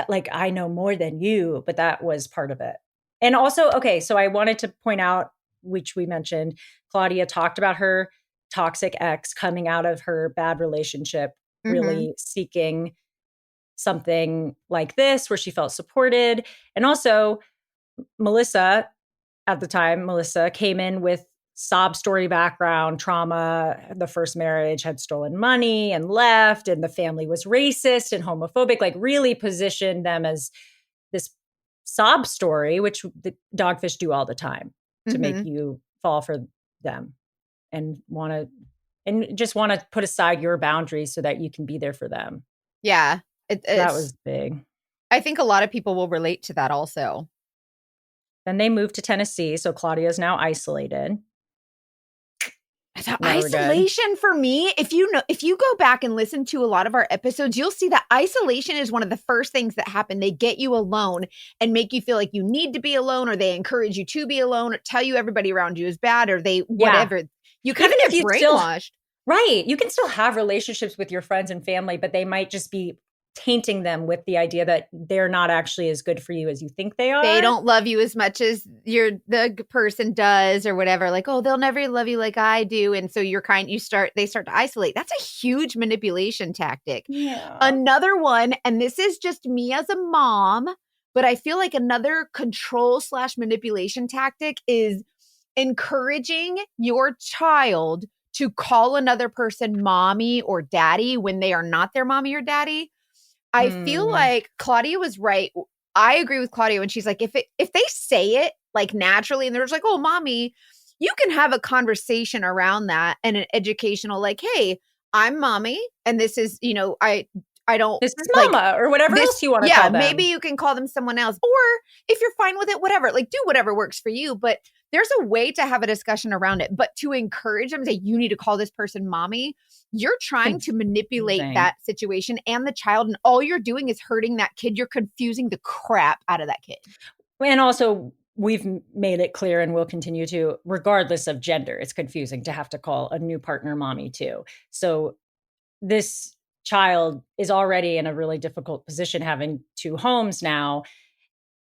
like, I know more than you, but that was part of it. And also, okay, so I wanted to point out, which we mentioned, Claudia talked about her toxic ex coming out of her bad relationship, really seeking something like this where she felt supported. And also Melissa, at the time, Melissa came in with sob story background, trauma. The first marriage had stolen money and left, and the family was racist and homophobic, like really positioned them as this sob story, which the dogfish do all the time to make you fall for them and just want to put aside your boundaries so that you can be there for them. Yeah. That was big. I think a lot of people will relate to that also. Then they moved to Tennessee, so Claudia is now isolated. Isolation for me, if you go back and listen to a lot of our episodes, you'll see that isolation is one of the first things that happen. They get you alone and make you feel like you need to be alone, or they encourage you to be alone, or tell you everybody around you is bad, or they whatever. You kind of get brainwashed. Right. You can still have relationships with your friends and family, but they might just be tainting them with the idea that they're not actually as good for you as you think they are. They don't love you as much as the person does, or whatever. Like, oh, they'll never love you like I do. And so they start to isolate. That's a huge manipulation tactic. Yeah. Another one, and this is just me as a mom, but I feel like another control/manipulation tactic is encouraging your child to call another person mommy or daddy when they are not their mommy or daddy. I feel like Claudia was right. I agree with Claudia when she's like, if they say it like naturally and they're just like, oh, mommy, you can have a conversation around that and an educational, like, hey, I'm mommy. And this is, I don't. This is mama, or whatever else you want to call them. Yeah, maybe you can call them someone else. Or if you're fine with it, whatever, like do whatever works for you. But there's a way to have a discussion around it. But to encourage them, say, you need to call this person mommy, you're trying to manipulate that situation and the child. And all you're doing is hurting that kid. You're confusing the crap out of that kid. And also, we've made it clear, and we'll continue to, regardless of gender, it's confusing to have to call a new partner mommy too. So this child is already in a really difficult position, having two homes now.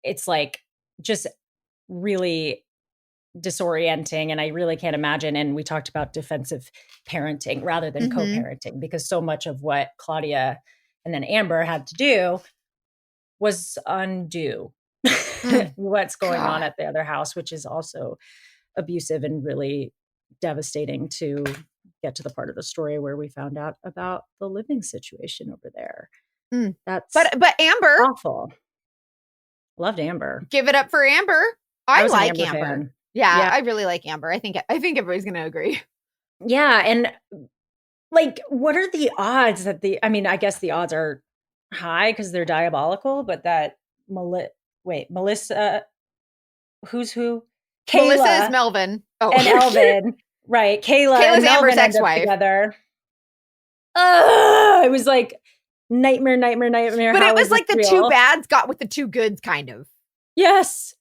It's like just really disorienting, and I really can't imagine. And we talked about defensive parenting rather than co-parenting, because so much of what Claudia and then Amber had to do was undo what's going on at the other house, which is also abusive and really devastating to get to the part of the story where we found out about the living situation over there. That's but Amber, awful. Loved Amber. Give it up for Amber. I was like an Amber Amber. fan. Yeah, I really like Amber. I think everybody's going to agree. Yeah, and like, what are the odds that I guess the odds are high because they're diabolical, but that Melissa, who's who? Kayla Melissa is Melvin. Oh, and Elvin, right? Kayla's and Amber's Melvin end up ex-wife. together. It was like nightmare. But it was like the two bads got with the two goods, kind of. Yes.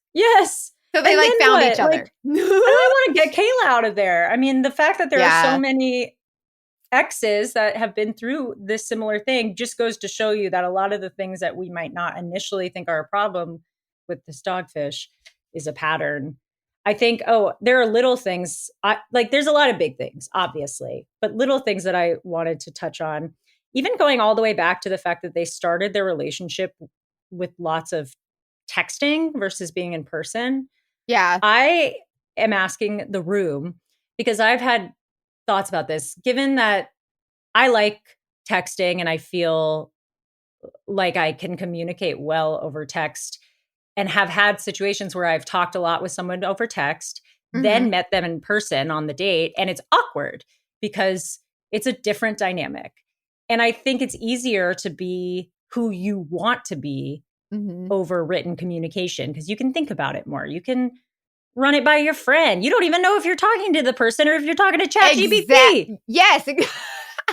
So they like found each other. Like, I want to get Kayla out of there. I mean, the fact that there are so many exes that have been through this similar thing just goes to show you that a lot of the things that we might not initially think are a problem with this dogfish is a pattern. I think, there are little things. There's a lot of big things, obviously, but little things that I wanted to touch on, even going all the way back to the fact that they started their relationship with lots of texting versus being in person. Yeah. I am asking the room because I've had thoughts about this, given that I like texting and I feel like I can communicate well over text and have had situations where I've talked a lot with someone over text, then met them in person on the date, and it's awkward because it's a different dynamic. And I think it's easier to be who you want to be over written communication because you can think about it more. You can run it by your friend. You don't even know if you're talking to the person or if you're talking to ChatGPT. Yes.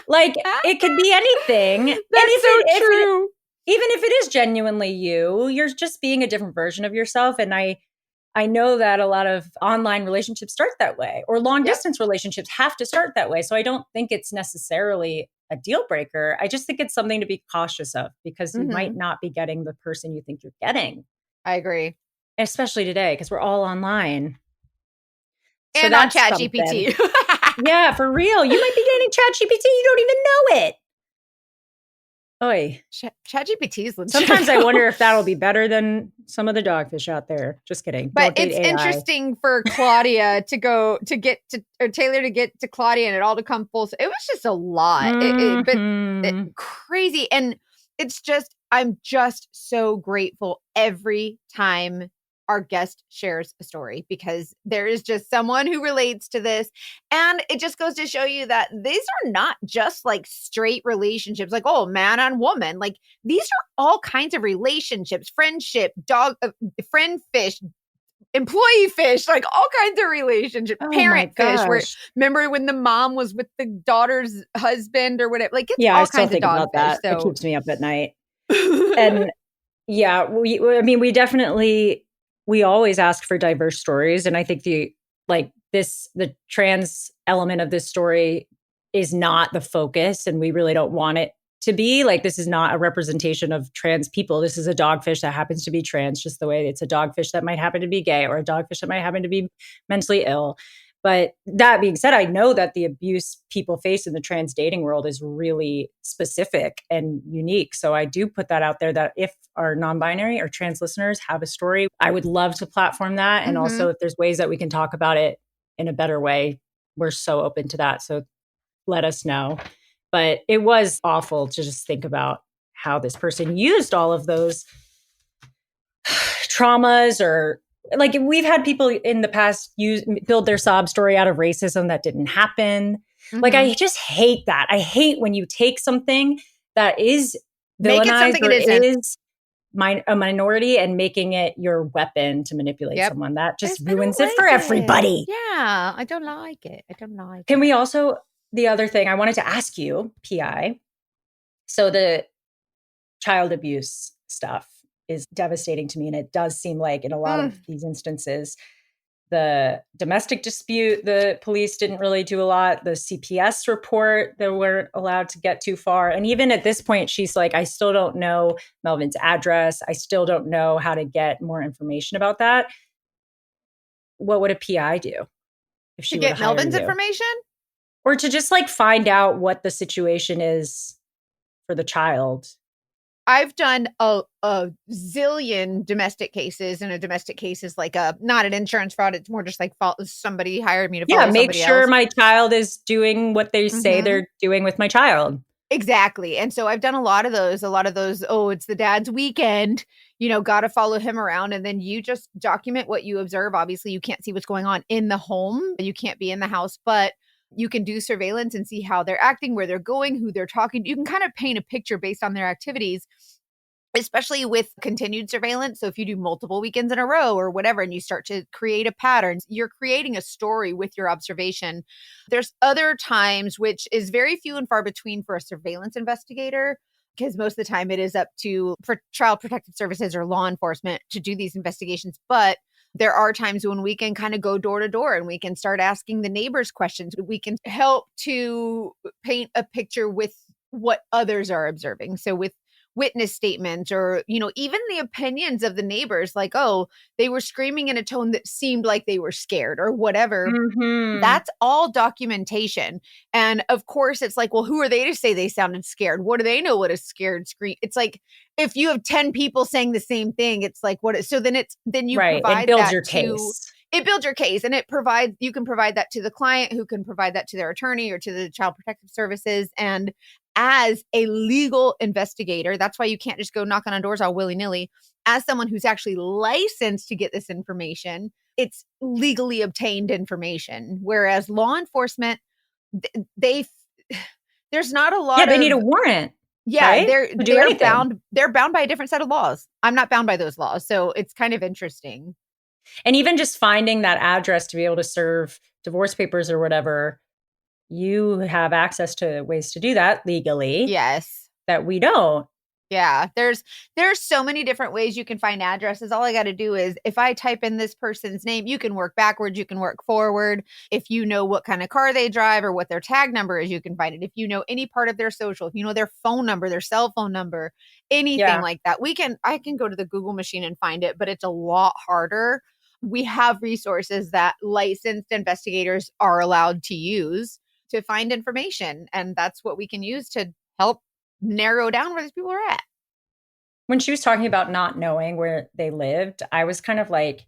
Like, it could be anything. That's so true. Even if it is genuinely you're just being a different version of yourself. And I know that a lot of online relationships start that way, or long distance relationships have to start that way. So I don't think it's necessarily a deal breaker. I just think it's something to be cautious of because you might not be getting the person you think you're getting. I agree. Especially today, because we're all online. And so on ChatGPT. Yeah, for real. You might be getting ChatGPT. You don't even know it. Oy. ChatGPT is legit. Sometimes I wonder if that'll be better than some of the dogfish out there. Just kidding. But it's interesting for Claudia to get to Taylor to get to Claudia and it all to come full. It was just a lot. But crazy. And it's just, I'm just so grateful every time our guest shares a story because there is just someone who relates to this. And it just goes to show you that these are not just like straight relationships, like, oh, man on woman. Like these are all kinds of relationships, friendship, friend fish, employee fish, like all kinds of relationships, parent fish. Where remember when the mom was with the daughter's husband or whatever? Like it's all kinds of dog fish. So it keeps me up at night. And yeah, we definitely, we always ask for diverse stories. And I think the trans element of this story is not the focus. And we really don't want it to be. Like, this is not a representation of trans people. This is a dogfish that happens to be trans, just the way it's a dogfish that might happen to be gay or a dogfish that might happen to be mentally ill. But that being said, I know that the abuse people face in the trans dating world is really specific and unique. So I do put that out there that if our non-binary or trans listeners have a story, I would love to platform that. And also if there's ways that we can talk about it in a better way, we're so open to that. So let us know. But it was awful to just think about how this person used all of those traumas, or like we've had people in the past build their sob story out of racism that didn't happen. Like, I just hate that. I hate when you take something that is villainized or is a minority and making it your weapon to manipulate someone. That just ruins it for everybody. Yeah, I don't like it. Can we also, the other thing I wanted to ask you, PI, so the child abuse stuff is devastating to me. And it does seem like in a lot of these instances, the domestic dispute, the police didn't really do a lot. The CPS report, they weren't allowed to get too far. And even at this point, she's like, I still don't know Melvin's address. I still don't know how to get more information about that. What would a PI do if she to get Melvin's information? Or to just like find out what the situation is for the child? I've done a zillion domestic cases, and a domestic case is like not an insurance fraud. It's more just like somebody hired me to follow make somebody sure else. my child is doing what they say they're doing with my child. Exactly. And so I've done a lot of those, oh, it's the dad's weekend, got to follow him around. And then you just document what you observe. Obviously, you can't see what's going on in the home. You can't be in the house, but you can do surveillance and see how they're acting, where they're going, who they're talking. You can kind of paint a picture based on their activities, especially with continued surveillance. So if you do multiple weekends in a row or whatever, and you start to create a pattern, you're creating a story with your observation. There's other times, which is very few and far between for a surveillance investigator, because most of the time it is up to for Child Protective Services or law enforcement to do these investigations. But there are times when we can kind of go door to door and we can start asking the neighbors questions. We can help to paint a picture with what others are observing. So with witness statements or, even the opinions of the neighbors, like, oh, they were screaming in a tone that seemed like they were scared or whatever. That's all documentation. And of course, it's like, well, who are they to say they sounded scared? What do they know what a scared scream? It's like, if you have 10 people saying the same thing, it's like, so then you provide it builds that your to, case. It builds your case, and you can provide that to the client, who can provide that to their attorney or to the Child Protective Services. And as a legal investigator, that's why you can't just go knocking on doors all willy-nilly. As someone who's actually licensed to get this information, it's legally obtained information. Whereas law enforcement, there's not a lot of... they need a warrant. Yeah, right? They're bound by a different set of laws. I'm not bound by those laws. So it's kind of interesting. And even just finding that address to be able to serve divorce papers or whatever, you have access to ways to do that legally. Yes. That we don't. Yeah, there's so many different ways you can find addresses. All I got to do is, if I type in this person's name, you can work backwards, you can work forward. If you know what kind of car they drive or what their tag number is, you can find it. If you know any part of their social, if you know their phone number, their cell phone number, anything like that, I can go to the Google machine and find it, but it's a lot harder. We have resources that licensed investigators are allowed to use to find information, and that's what we can use to help narrow down where these people are at. When she was talking about not knowing where they lived, I was kind of like,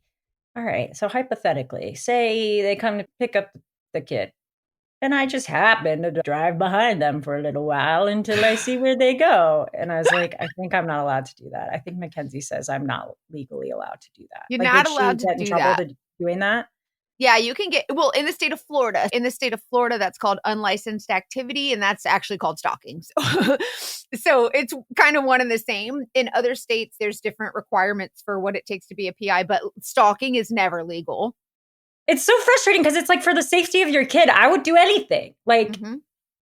all right, so hypothetically, say they come to pick up the kid, and I just happen to drive behind them for a little while until I see where they go. And I was like, I think I'm not allowed to do that. I think Mackenzie says I'm not legally allowed to do that. You're not allowed to do that. Doing that? Yeah, you can in the state of Florida, that's called unlicensed activity, and that's actually called stalking. So it's kind of one and the same. In other states, there's different requirements for what it takes to be a PI, but stalking is never legal. It's so frustrating because it's like, for the safety of your kid, I would do anything. Like,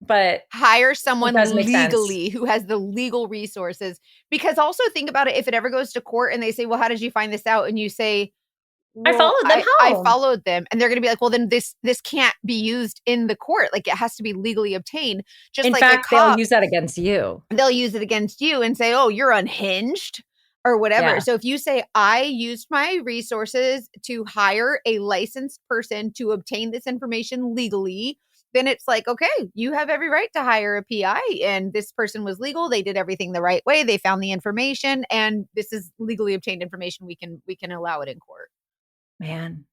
but hire someone legally who has the legal resources. Because also think about it, if it ever goes to court and they say, well, how did you find this out? And you say, well, I followed them home. I followed them. And they're going to be like, well, then this can't be used in the court. Like, it has to be legally obtained. Just in like fact, they'll use that against you. They'll use it against you and say, oh, you're unhinged or whatever. Yeah. So if you say, I used my resources to hire a licensed person to obtain this information legally, then it's like, okay, you have every right to hire a PI, and this person was legal. They did everything the right way. They found the information, and this is legally obtained information. We can allow it in court. Man.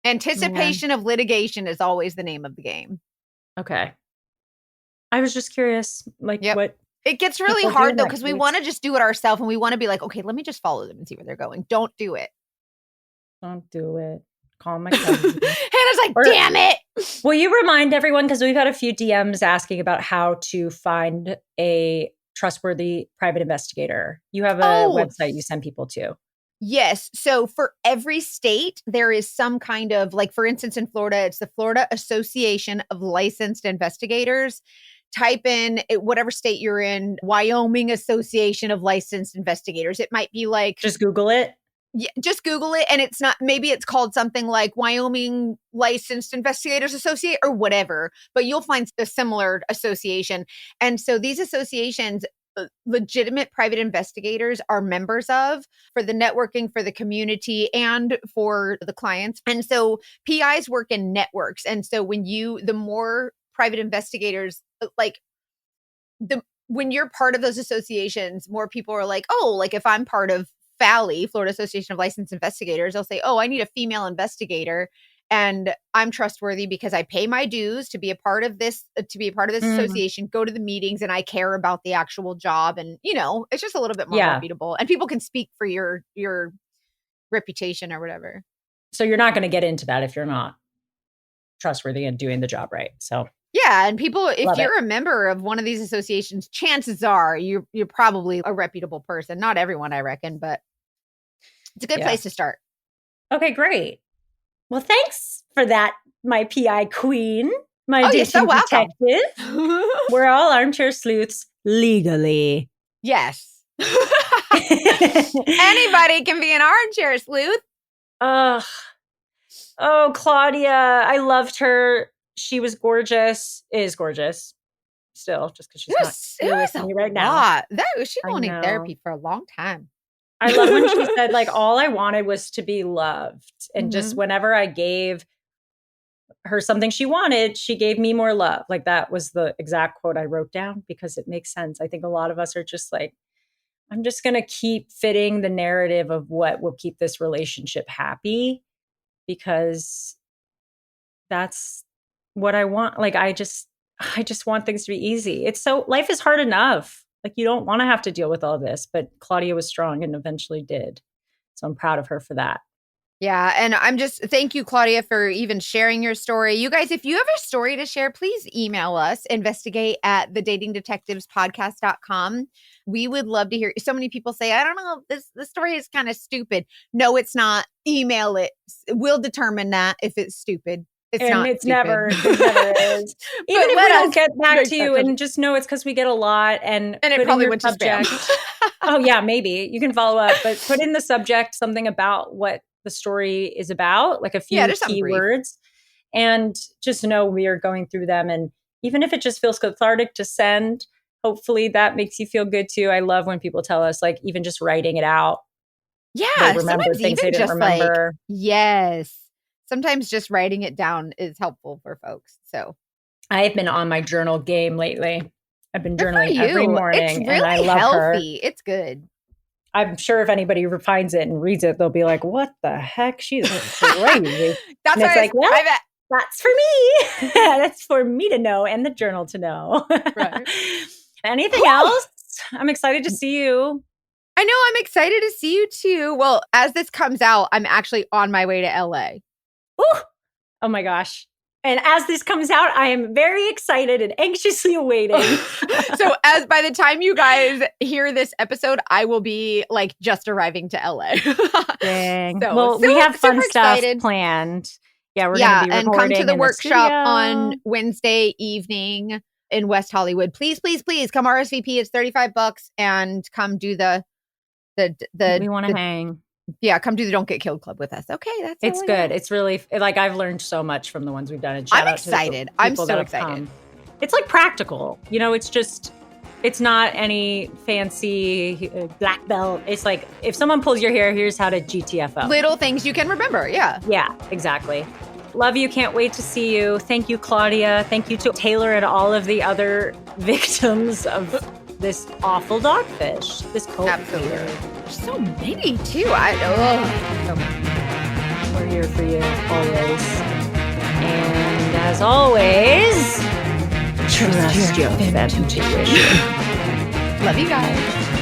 Anticipation of litigation is always the name of the game. Okay. I was just curious, like, what it gets really hard though, because we want to just do it ourselves, and we want to be like, okay, let me just follow them and see where they're going. Don't do it. Don't do it. Call my cousin. Hannah's like, damn it. Will you remind everyone, because we've had a few DMs asking about how to find a trustworthy private investigator. You have a website you send people to. Yes. So for every state, there is some kind of, like, for instance, in Florida, it's the Florida Association of Licensed Investigators. Type in whatever state you're in, Wyoming Association of Licensed Investigators. It might be like... Just Google it. Yeah, just Google it. And it's not, maybe it's called something like Wyoming Licensed Investigators Associate or whatever, but you'll find a similar association. And so these associations, legitimate private investigators are members of, for the networking, for the community, and for the clients. And so PIs work in networks. And so the more private investigators, like, the when you're part of those associations, more people are like, oh, like if I'm part of FALI, Florida Association of Licensed Investigators, they'll say, oh, I need a female investigator. And I'm trustworthy because I pay my dues to be a part of this, association, go to the meetings, and I care about the actual job. And, it's just a little bit more reputable. And people can speak for your reputation or whatever. So you're not going to get into that if you're not trustworthy and doing the job right. So yeah, and people, if you're a member of one of these associations, chances are you're probably a reputable person. Not everyone, I reckon, but it's a good place to start. Okay, great. Well, thanks for that, my PI queen, my dating detective. We're all armchair sleuths legally. Yes. Anybody can be an armchair sleuth. Oh, Claudia. I loved her. She was gorgeous, is gorgeous still, just because she's not with me right now. She's been in therapy for a long time. I love when she said, like, all I wanted was to be loved. And just whenever I gave her something she wanted, she gave me more love. Like, that was the exact quote I wrote down because it makes sense. I think a lot of us are just like, I'm just going to keep fitting the narrative of what will keep this relationship happy because that's what I want. Like, I just want things to be easy. Life is hard enough. Like, you don't want to have to deal with all this, but Claudia was strong and eventually did. So I'm proud of her for that. Yeah. And thank you, Claudia, for even sharing your story. You guys, if you have a story to share, please email us, investigate@thedatingdetectivespodcast.com. We would love to hear. So many people say, I don't know, this story is kind of stupid. No, it's not. Email it. We'll determine that if it's stupid. It's never is. Even if we don't get back to you, and just know it's because we get a lot, and it probably went to spam. Oh yeah, maybe you can follow up, but put in the subject something about what the story is about, like a few keywords, and just know we are going through them. And even if it just feels cathartic to send, hopefully that makes you feel good too. I love when people tell us, like, even just writing it out. Yeah, they remember things they didn't remember. Yes. Sometimes just writing it down is helpful for folks. So I have been on my journal game lately. I've been journaling every morning. It's really and I love healthy. Her. It's good. I'm sure if anybody finds it and reads it, they'll be like, what the heck? She's crazy. That's and it's like, well, that's for me. That's for me to know and the journal to know. Right. Anything else? I'm excited to see you. I know. I'm excited to see you too. Well, as this comes out, I'm actually on my way to LA. Ooh. Oh my gosh. And as this comes out, I am very excited and anxiously awaiting. So as by the time you guys hear this episode, I will be like just arriving to LA. Dang. So, we have fun stuff planned. Yeah, we're going to be recording and come to the workshop studio on Wednesday evening in West Hollywood. Please, please, please come RSVP. It's $35 and come do the we want to hang. Yeah, come do the Don't Get Killed Club with us. Okay, it's good. It's really, like, I've learned so much from the ones we've done. And I'm excited. I'm so excited. It's like practical. It's not any fancy black belt. It's like, if someone pulls your hair, here's how to GTFO. Little things you can remember. Yeah. Yeah, exactly. Love you. Can't wait to see you. Thank you, Claudia. Thank you to Taylor and all of the other victims of this awful dogfish. This cult. Absolutely. There's so many too. So many. We're here for you always. And as always, trust your intuition. Love you guys.